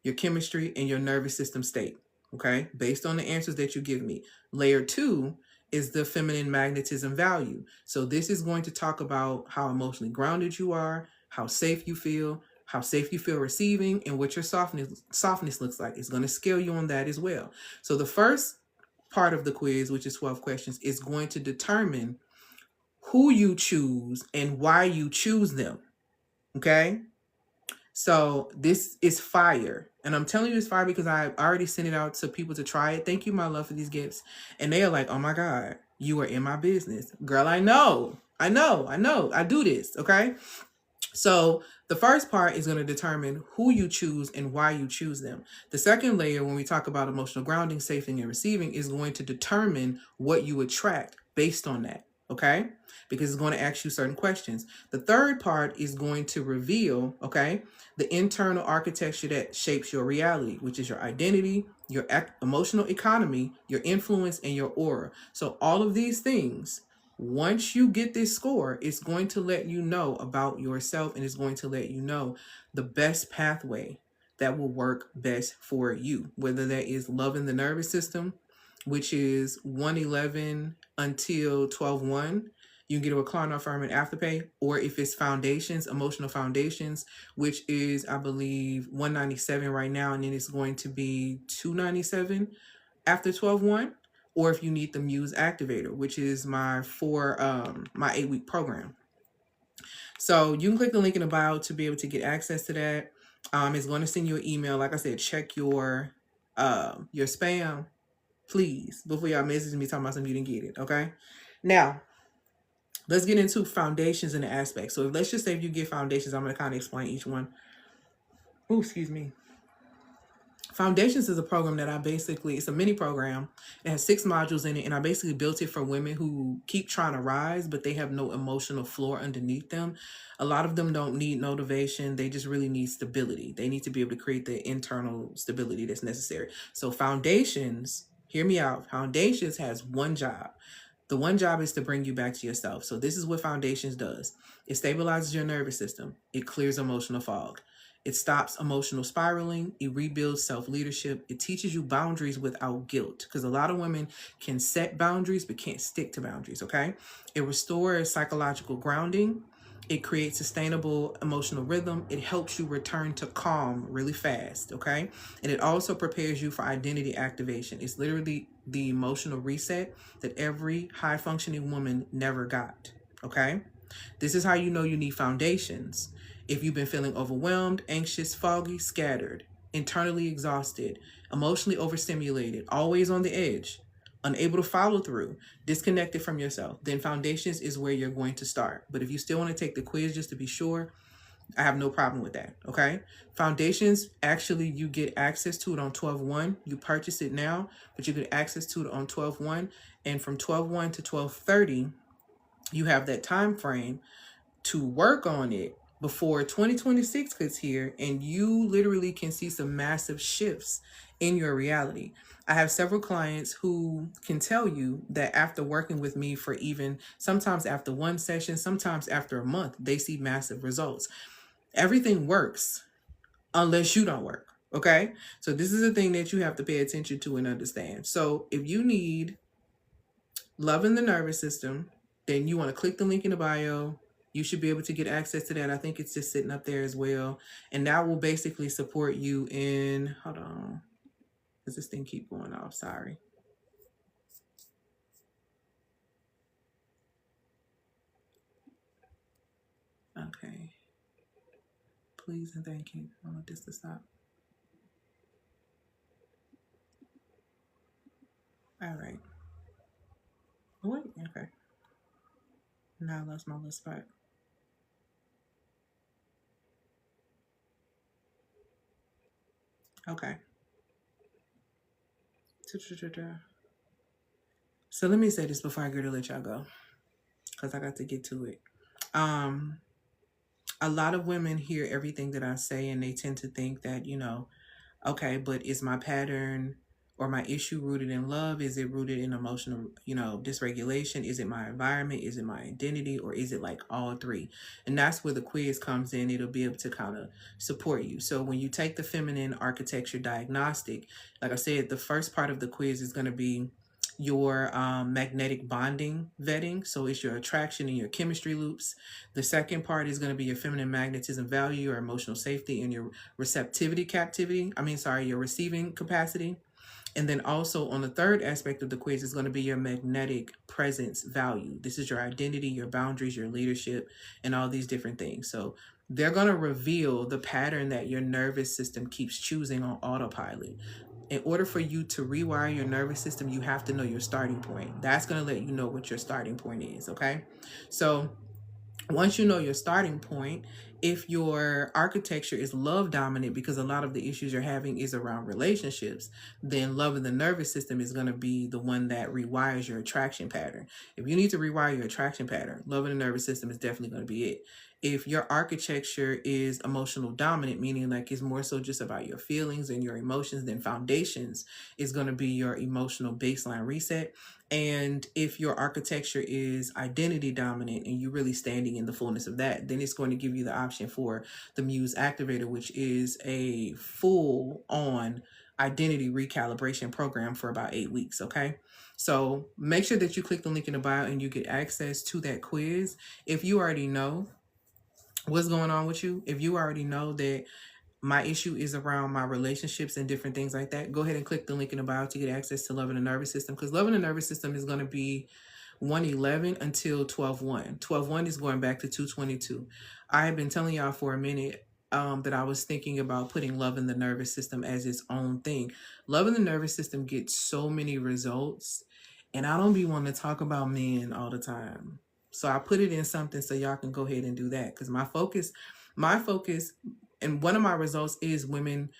your chemistry, and your nervous system state. Okay. Based on the answers that you give me. Layer 2 is the feminine magnetism value. So this is going to talk about how emotionally grounded you are, how safe you feel receiving, and what your softness looks like. It's going to scale you on that as well. So the first part of the quiz, which is 12 questions, is going to determine who you choose and why you choose them. Okay? So this is fire. And I'm telling you it's fire because I already sent it out to people to try it. Thank you, my love, for these gifts. And they are like, oh my God, you are in my business. Girl, I know. I do this, okay? So the first part is going to determine who you choose and why you choose them. The second layer, when we talk about emotional grounding, safety, and receiving, is going to determine what you attract based on that. Okay? Because it's going to ask you certain questions. The third part is going to reveal, okay, the internal architecture that shapes your reality, which is your identity, your emotional economy, your influence, and your aura. So all of these things, once you get this score, it's going to let you know about yourself, and it's going to let you know the best pathway that will work best for you, whether that is loving the nervous system, which is 111 until 12:1. You can get a recliner affirming afterpay, or if it's foundations, emotional foundations, which is, I believe, 197 right now, and then it's going to be 297 after 12:1. Or if you need the Muse Activator, which is my 8-week program. So you can click the link in the bio to be able to get access to that. It's going to send you an email. Like I said, check your spam, please, before y'all message me talking about something you didn't get it. Okay. Now, let's get into foundations and the aspects. So let's just say if you get foundations, I'm going to kind of explain each one. Oh, excuse me. Foundations is a program that it's a mini program. It has 6 modules in it, and I basically built it for women who keep trying to rise, but they have no emotional floor underneath them. A lot of them don't need motivation. They just really need stability. They need to be able to create the internal stability that's necessary. So Foundations, hear me out. Foundations has one job. The one job is to bring you back to yourself. So this is what Foundations does. It stabilizes your nervous system. It clears emotional fog. It stops emotional spiraling. It rebuilds self-leadership. It teaches you boundaries without guilt, because a lot of women can set boundaries but can't stick to boundaries, okay? It restores psychological grounding. It creates sustainable emotional rhythm. It helps you return to calm really fast, okay? And it also prepares you for identity activation. It's literally the emotional reset that every high-functioning woman never got, okay? This is how you know you need foundations. If you've been feeling overwhelmed, anxious, foggy, scattered, internally exhausted, emotionally overstimulated, always on the edge, unable to follow through, disconnected from yourself, then Foundations is where you're going to start. But if you still want to take the quiz just to be sure, I have no problem with that, okay? Foundations, actually, you get access to it on 12/1. You purchase it now, but you get access to it on 12/1. And from 12/1 to 12/30, you have that time frame to work on it before 2026 gets here, and you literally can see some massive shifts in your reality. I have several clients who can tell you that after working with me for even sometimes after one session, sometimes after a month, they see massive results. Everything works unless you don't work, okay? So this is a thing that you have to pay attention to and understand. So if you need love in the nervous system, then you want to click the link in the bio. You should be able to get access to that. I think it's just sitting up there as well. And that will basically support you in, hold on, does this thing keep going off? Sorry. Okay. Please and thank you. I want this to stop. All right. Oh, wait, okay. Now I lost my little spot. Okay. So let me say this before I go to let y'all go, because I got to get to it. A lot of women hear everything that I say, and they tend to think that, okay, but is my pattern or my issue rooted in love? Is it rooted in emotional, dysregulation? Is it my environment? Is it my identity? Or is it like all three? And that's where the quiz comes in. It'll be able to kind of support you. So when you take the feminine architecture diagnostic, like I said, the first part of the quiz is going to be your magnetic bonding vetting. So it's your attraction and your chemistry loops. The second part is going to be your feminine magnetism value, your emotional safety, and your your receiving capacity. And then also on the third aspect of the quiz is going to be your magnetic presence value. This is your identity, your boundaries, your leadership, and all these different things. So they're going to reveal the pattern that your nervous system keeps choosing on autopilot. In order for you to rewire your nervous system, you have to know your starting point. That's going to let you know what your starting point is, okay? So once you know your starting point, If your architecture is love dominant, because a lot of the issues you're having is around relationships, then love of the nervous system is going to be the one that rewires your attraction pattern. If you need to rewire your attraction pattern, love of the nervous system is definitely going to be it. If your architecture is emotional dominant, meaning like it's more so just about your feelings and your emotions, then foundations is going to be your emotional baseline reset. And if your architecture is identity dominant and you're really standing in the fullness of that, then it's going to give you the option for the Muse Activator, which is a full on identity recalibration program for about 8 weeks. Okay. So make sure that you click the link in the bio and you get access to that quiz. If you already know what's going on with you, if you already know that my issue is around my relationships and different things like that, go ahead and click the link in the bio to get access to Love in the Nervous System, because Love in the Nervous System is going to be 111 until 12/1. 12/1 is going back to 222. I have been telling y'all for a minute that I was thinking about putting Love in the Nervous System as its own thing. Love in the Nervous System gets so many results, and I don't be wanting to talk about men all the time. So I put it in something so y'all can go ahead and do that, because my focus, and one of my results is women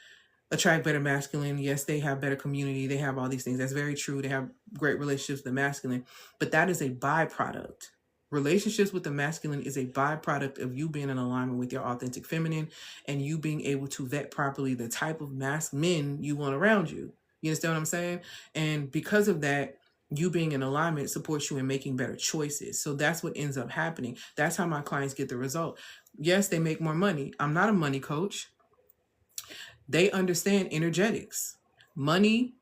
attract better masculine. Yes, they have better community. They have all these things. That's very true. They have great relationships with the masculine, but that is a byproduct. Relationships with the masculine is a byproduct of you being in alignment with your authentic feminine and you being able to vet properly the type of men you want around you. You understand what I'm saying? And because of that, you being in alignment supports you in making better choices. So that's what ends up happening. That's how my clients get the result. Yes, they make more money. I'm not a money coach. They understand energetics. Money,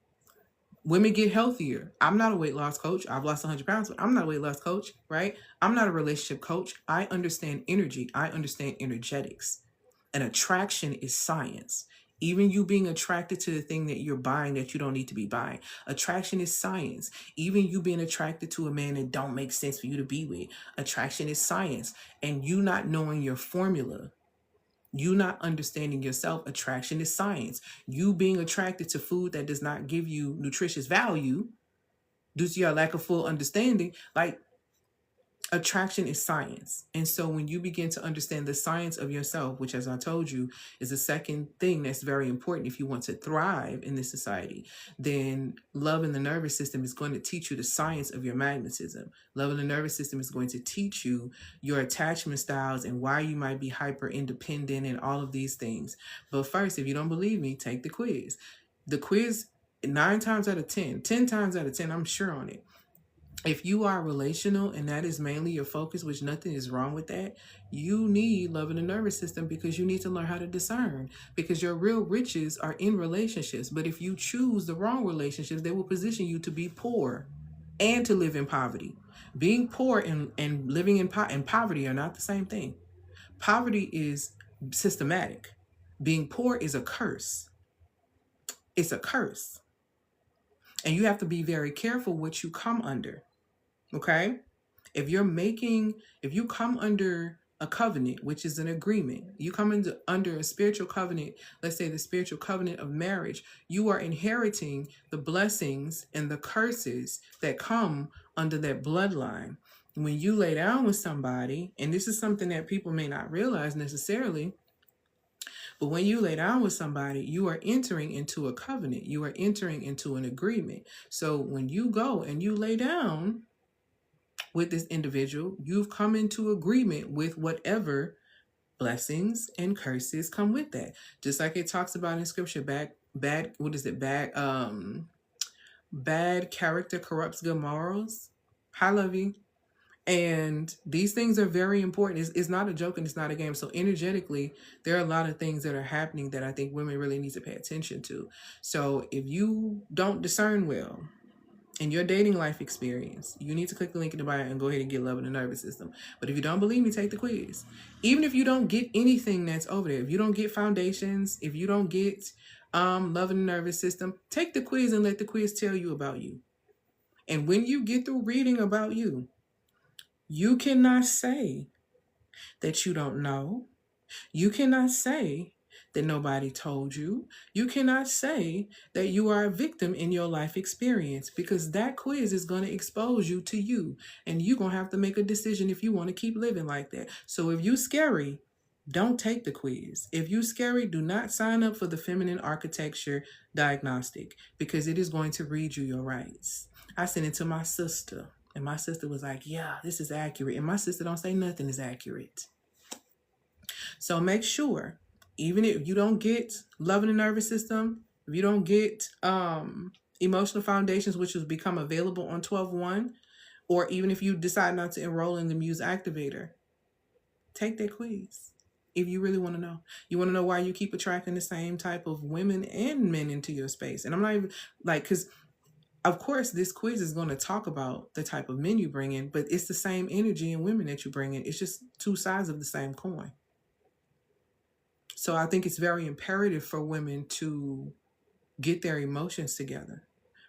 women get healthier. I'm not a weight loss coach. I've lost 100 pounds, but I'm not a weight loss coach, right? I'm not a relationship coach. I understand energy. I understand energetics. And attraction is science. Even you being attracted to the thing that you're buying that you don't need to be buying. Attraction is science. Even you being attracted to a man that don't make sense for you to be with. Attraction is science. And you not knowing your formula, you not understanding yourself, attraction is science. You being attracted to food that does not give you nutritious value due to your lack of full understanding, like, attraction is science. And so when you begin to understand the science of yourself, which, as I told you, is the second thing that's very important if you want to thrive in this society, then Love in the Nervous System is going to teach you the science of your magnetism. Love in the Nervous System is going to teach you your attachment styles and why you might be hyper independent and all of these things. But first, if you don't believe me, take the quiz. The quiz, 9 times out of 10, 10 times out of 10, I'm sure on it. If you are relational and that is mainly your focus, which nothing is wrong with that, you need Love in the Nervous System, because you need to learn how to discern, because your real riches are in relationships. But if you choose the wrong relationships, they will position you to be poor and to live in poverty. Being poor and living in poverty are not the same thing. Poverty is systematic. Being poor is a curse. It's a curse. And you have to be very careful what you come under. Okay? If you come under a covenant, which is an agreement, you come under a spiritual covenant, let's say the spiritual covenant of marriage, you are inheriting the blessings and the curses that come under that bloodline. When you lay down with somebody, and this is something that people may not realize necessarily, but when you lay down with somebody, you are entering into a covenant. You are entering into an agreement. So when you go and you lay down with this individual, you've come into agreement with whatever blessings and curses come with that. Just like it talks about in scripture, bad character corrupts good morals. Hi, Lovey. And these things are very important. It's not a joke and it's not a game. So energetically, there are a lot of things that are happening that I think women really need to pay attention to. So if you don't discern well in your dating life experience, you need to click the link in the bio and go ahead and get Love in the Nervous System. But if you don't believe me, take the quiz. Even if you don't get anything that's over there, if you don't get foundations, if you don't get Love in the Nervous System, take the quiz and let the quiz tell you about you. And when you get through reading about you, you cannot say that you don't know. You cannot say that nobody told you. You cannot say that you are a victim in your life experience, because that quiz is going to expose you to you. And you're going to have to make a decision if you want to keep living like that. So if you're scary, don't take the quiz. If you're scary, do not sign up for the feminine architecture diagnostic because it is going to read you your rights. I sent it to my sister, and my sister was like, yeah, this is accurate. And my sister don't say nothing is accurate. So make sure, even if you don't get love in the nervous system, if you don't get emotional foundations, which has become available on 12-1, or even if you decide not to enroll in the Muse Activator, take that quiz. If you really want to know, you want to know why you keep attracting the same type of women and men into your space. And I'm not even like, because of course this quiz is going to talk about the type of men you bring in, but it's the same energy and women that you bring in. It's just two sides of the same coin. So I think it's very imperative for women to get their emotions together,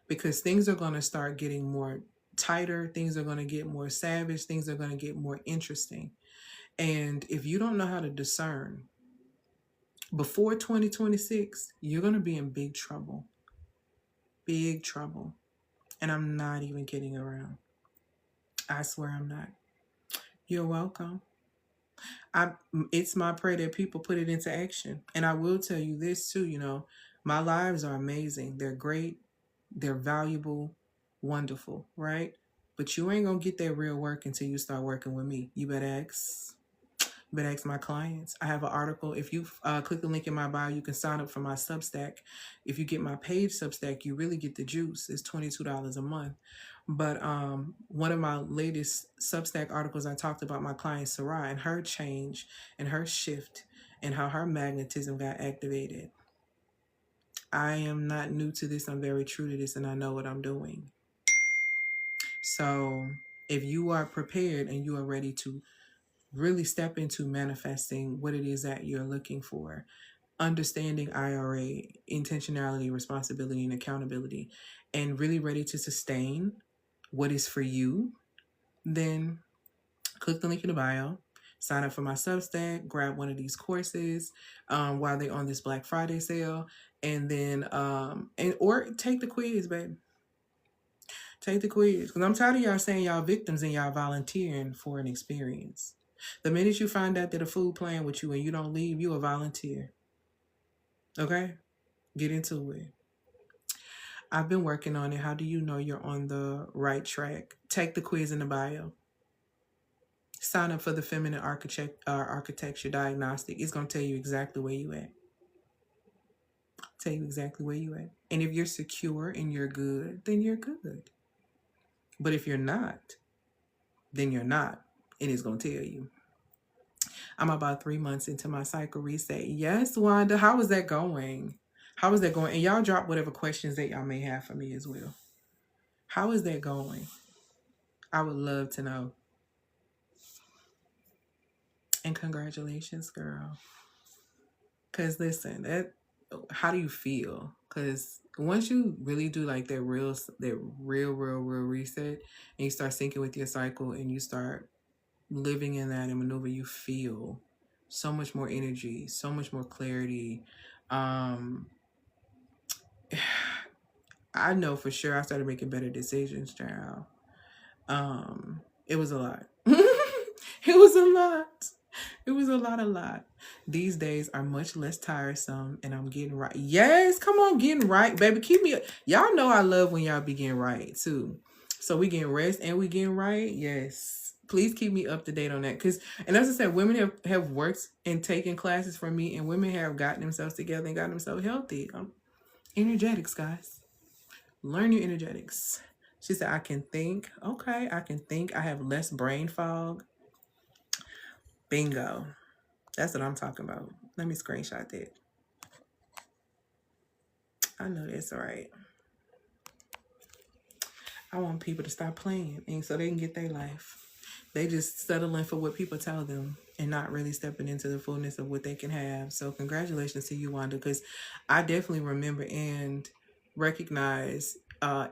because things are going to start getting more tighter. Things are going to get more savage. Things are going to get more interesting. And if you don't know how to discern before 2026, you're going to be in big trouble. Big trouble. And I'm not even kidding around. I swear I'm not. You're welcome. It's my prayer that people put it into action. And I will tell you this too, you know, my lives are amazing. They're great. They're valuable, wonderful, right? But you ain't going to get that real work until you start working with me. You better ask my clients. I have an article. If you click the link in my bio, you can sign up for my Substack. If you get my paid Substack, you really get the juice. It's $22 a month. But one of my latest Substack articles, I talked about my client Sarai and her change and her shift and how her magnetism got activated. I am not new to this. I'm very true to this, and I know what I'm doing. So if you are prepared and you are ready to really step into manifesting what it is that you're looking for, understanding IRA, intentionality, responsibility, and accountability, and really ready to sustain what is for you, then click the link in the bio, sign up for my Substack, grab one of these courses while they're on this Black Friday sale, and then or take the quiz, baby. Take the quiz. Because I'm tired of y'all saying y'all victims and y'all volunteering for an experience. The minute you find out that a fool playing with you and you don't leave, you a volunteer. Okay? Get into it. I've been working on it. How do you know you're on the right track? Take the quiz in the bio. Sign up for the feminine architecture diagnostic. It's going to tell you exactly where you at. Tell you exactly where you at. And if you're secure and you're good, then you're good. But if you're not, then you're not. And it's going to tell you. I'm about 3 months into my cycle reset. Yes, Wanda, how is that going? How is that going? And y'all drop whatever questions that y'all may have for me as well. How is that going? I would love to know. And congratulations, girl. Because listen, how do you feel? Because once you really do like that real reset, and you start syncing with your cycle and you start living in that and maneuver, you feel so much more energy, so much more clarity. I know for sure I started making better decisions, child. It was a lot. It was a lot. It was a lot. These days are much less tiresome, and I'm getting right. Yes, come on, getting right, baby. Keep me. Y'all know I love when y'all be getting right too. So we getting rest and we getting right. Yes. Please keep me up to date on that. And as I said, women have worked and taken classes from me, and women have gotten themselves together and gotten themselves healthy. Energetics, guys. Learn your energetics. She said, I can think. Okay, I can think. I have less brain fog. Bingo. That's what I'm talking about. Let me screenshot that. I know that's right. I want people to stop playing and so they can get their life. They just settling for what people tell them and not really stepping into the fullness of what they can have. So congratulations to you, Wanda, because I definitely remember and recognize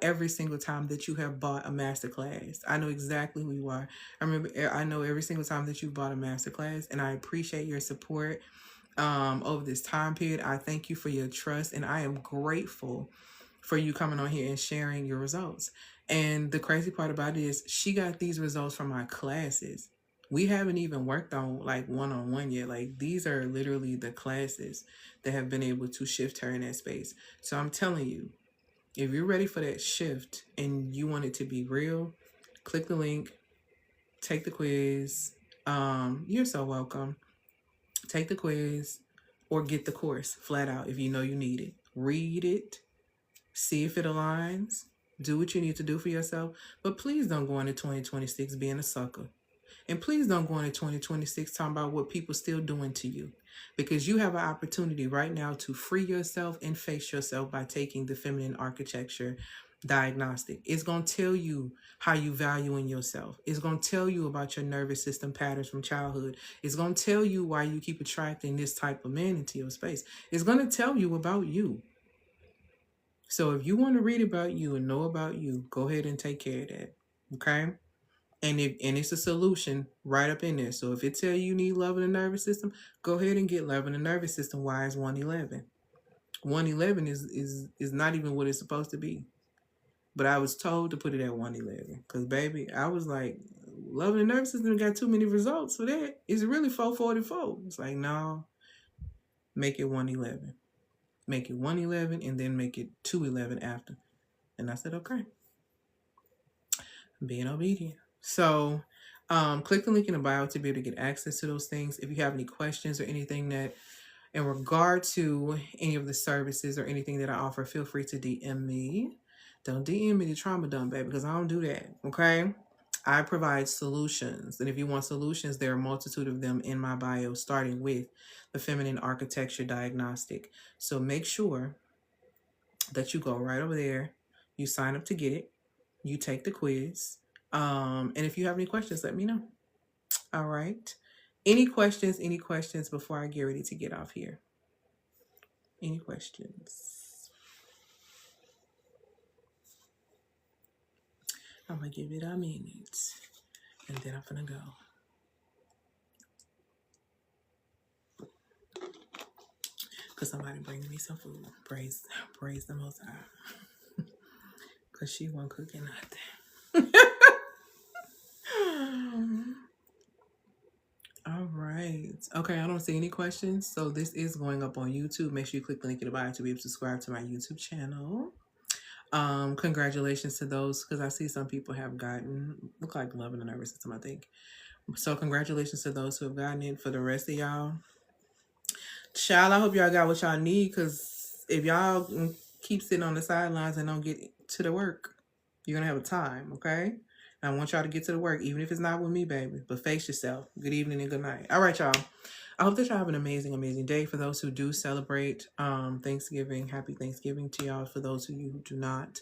every single time that you have bought a masterclass. I know exactly who you are. I know every single time that you bought a masterclass, and I appreciate your support over this time period. I thank you for your trust, and I am grateful for you coming on here and sharing your results. And the crazy part about it is she got these results from my classes. We haven't even worked on like one-on-one yet. Like these are literally the classes that have been able to shift her in that space. So I'm telling you, if you're ready for that shift and you want it to be real, click the link, take the quiz. You're so welcome. Take the quiz or get the course flat out if you know you need it. Read it, see if it aligns, do what you need to do for yourself. But please don't go into 2026 being a sucker. And please don't go into 2026 talking about what people still doing to you. Because you have an opportunity right now to free yourself and face yourself by taking the feminine architecture diagnostic. It's going to tell you how you value in yourself. It's going to tell you about your nervous system patterns from childhood. It's going to tell you why you keep attracting this type of man into your space. It's going to tell you about you. So if you want to read about you and know about you, go ahead and take care of that. Okay? And it's a solution right up in there. So if it tell you need love in the nervous system, go ahead and get love in the nervous system. Why is 111? 111 is not even what it's supposed to be. But I was told to put it at 111. Because baby, I was like, love in the nervous system got too many results for that. It's really 444. It's like, no, make it 111. Make it 111 and then make it 211 after. And I said, okay. Being obedient. So click the link in the bio to be able to get access to those things. If you have any questions or anything that in regard to any of the services or anything that I offer, feel free to DM me. Don't DM me the trauma dump, baby, because I don't do that. Okay. I provide solutions. And if you want solutions, there are a multitude of them in my bio, starting with the feminine architecture diagnostic. So make sure that you go right over there. You sign up to get it. You take the quiz. And if you have any questions, let me know. All right. Any questions before I get ready to get off here? Any questions? I'm going to give it a minute. And then I'm going to go. Because somebody bring me some food. Praise the Most High. Because she won't cook nothing. All right. Okay, I don't see any questions. So this is going up on YouTube. Make sure you click the link in the bio to be able to subscribe to my YouTube channel. Congratulations to those, because I see some people have gotten, look like love in the nervous system, I think. So congratulations to those who have gotten it. For the rest of y'all, child, I hope y'all got what y'all need, because if y'all keep sitting on the sidelines and don't get to the work, you're going to have a time, okay? I want y'all to get to the work, even if it's not with me, baby. But face yourself. Good evening and good night. All right, y'all. I hope that y'all have an amazing, amazing day. For those who do celebrate Thanksgiving, happy Thanksgiving to y'all. For those of you who do not,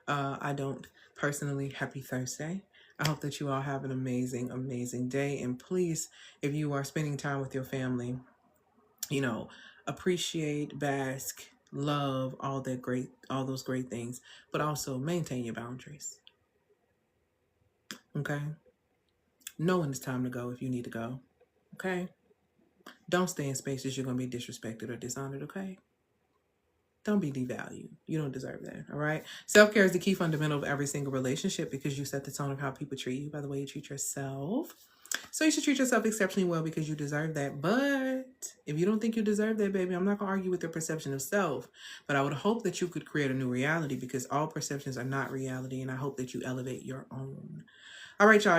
I don't personally, happy Thursday. I hope that you all have an amazing, amazing day. And please, if you are spending time with your family, you know, appreciate, bask, love, all those great things, but also maintain your boundaries. Okay? Know when it's time to go if you need to go. Okay? Don't stay in spaces you're going to be disrespected or dishonored. Okay? Don't be devalued. You don't deserve that. All right? Self-care is the key fundamental of every single relationship, because you set the tone of how people treat you by the way you treat yourself. So you should treat yourself exceptionally well, because you deserve that. But if you don't think you deserve that, baby, I'm not going to argue with your perception of self. But I would hope that you could create a new reality, because all perceptions are not reality. And I hope that you elevate your own. All right, y'all.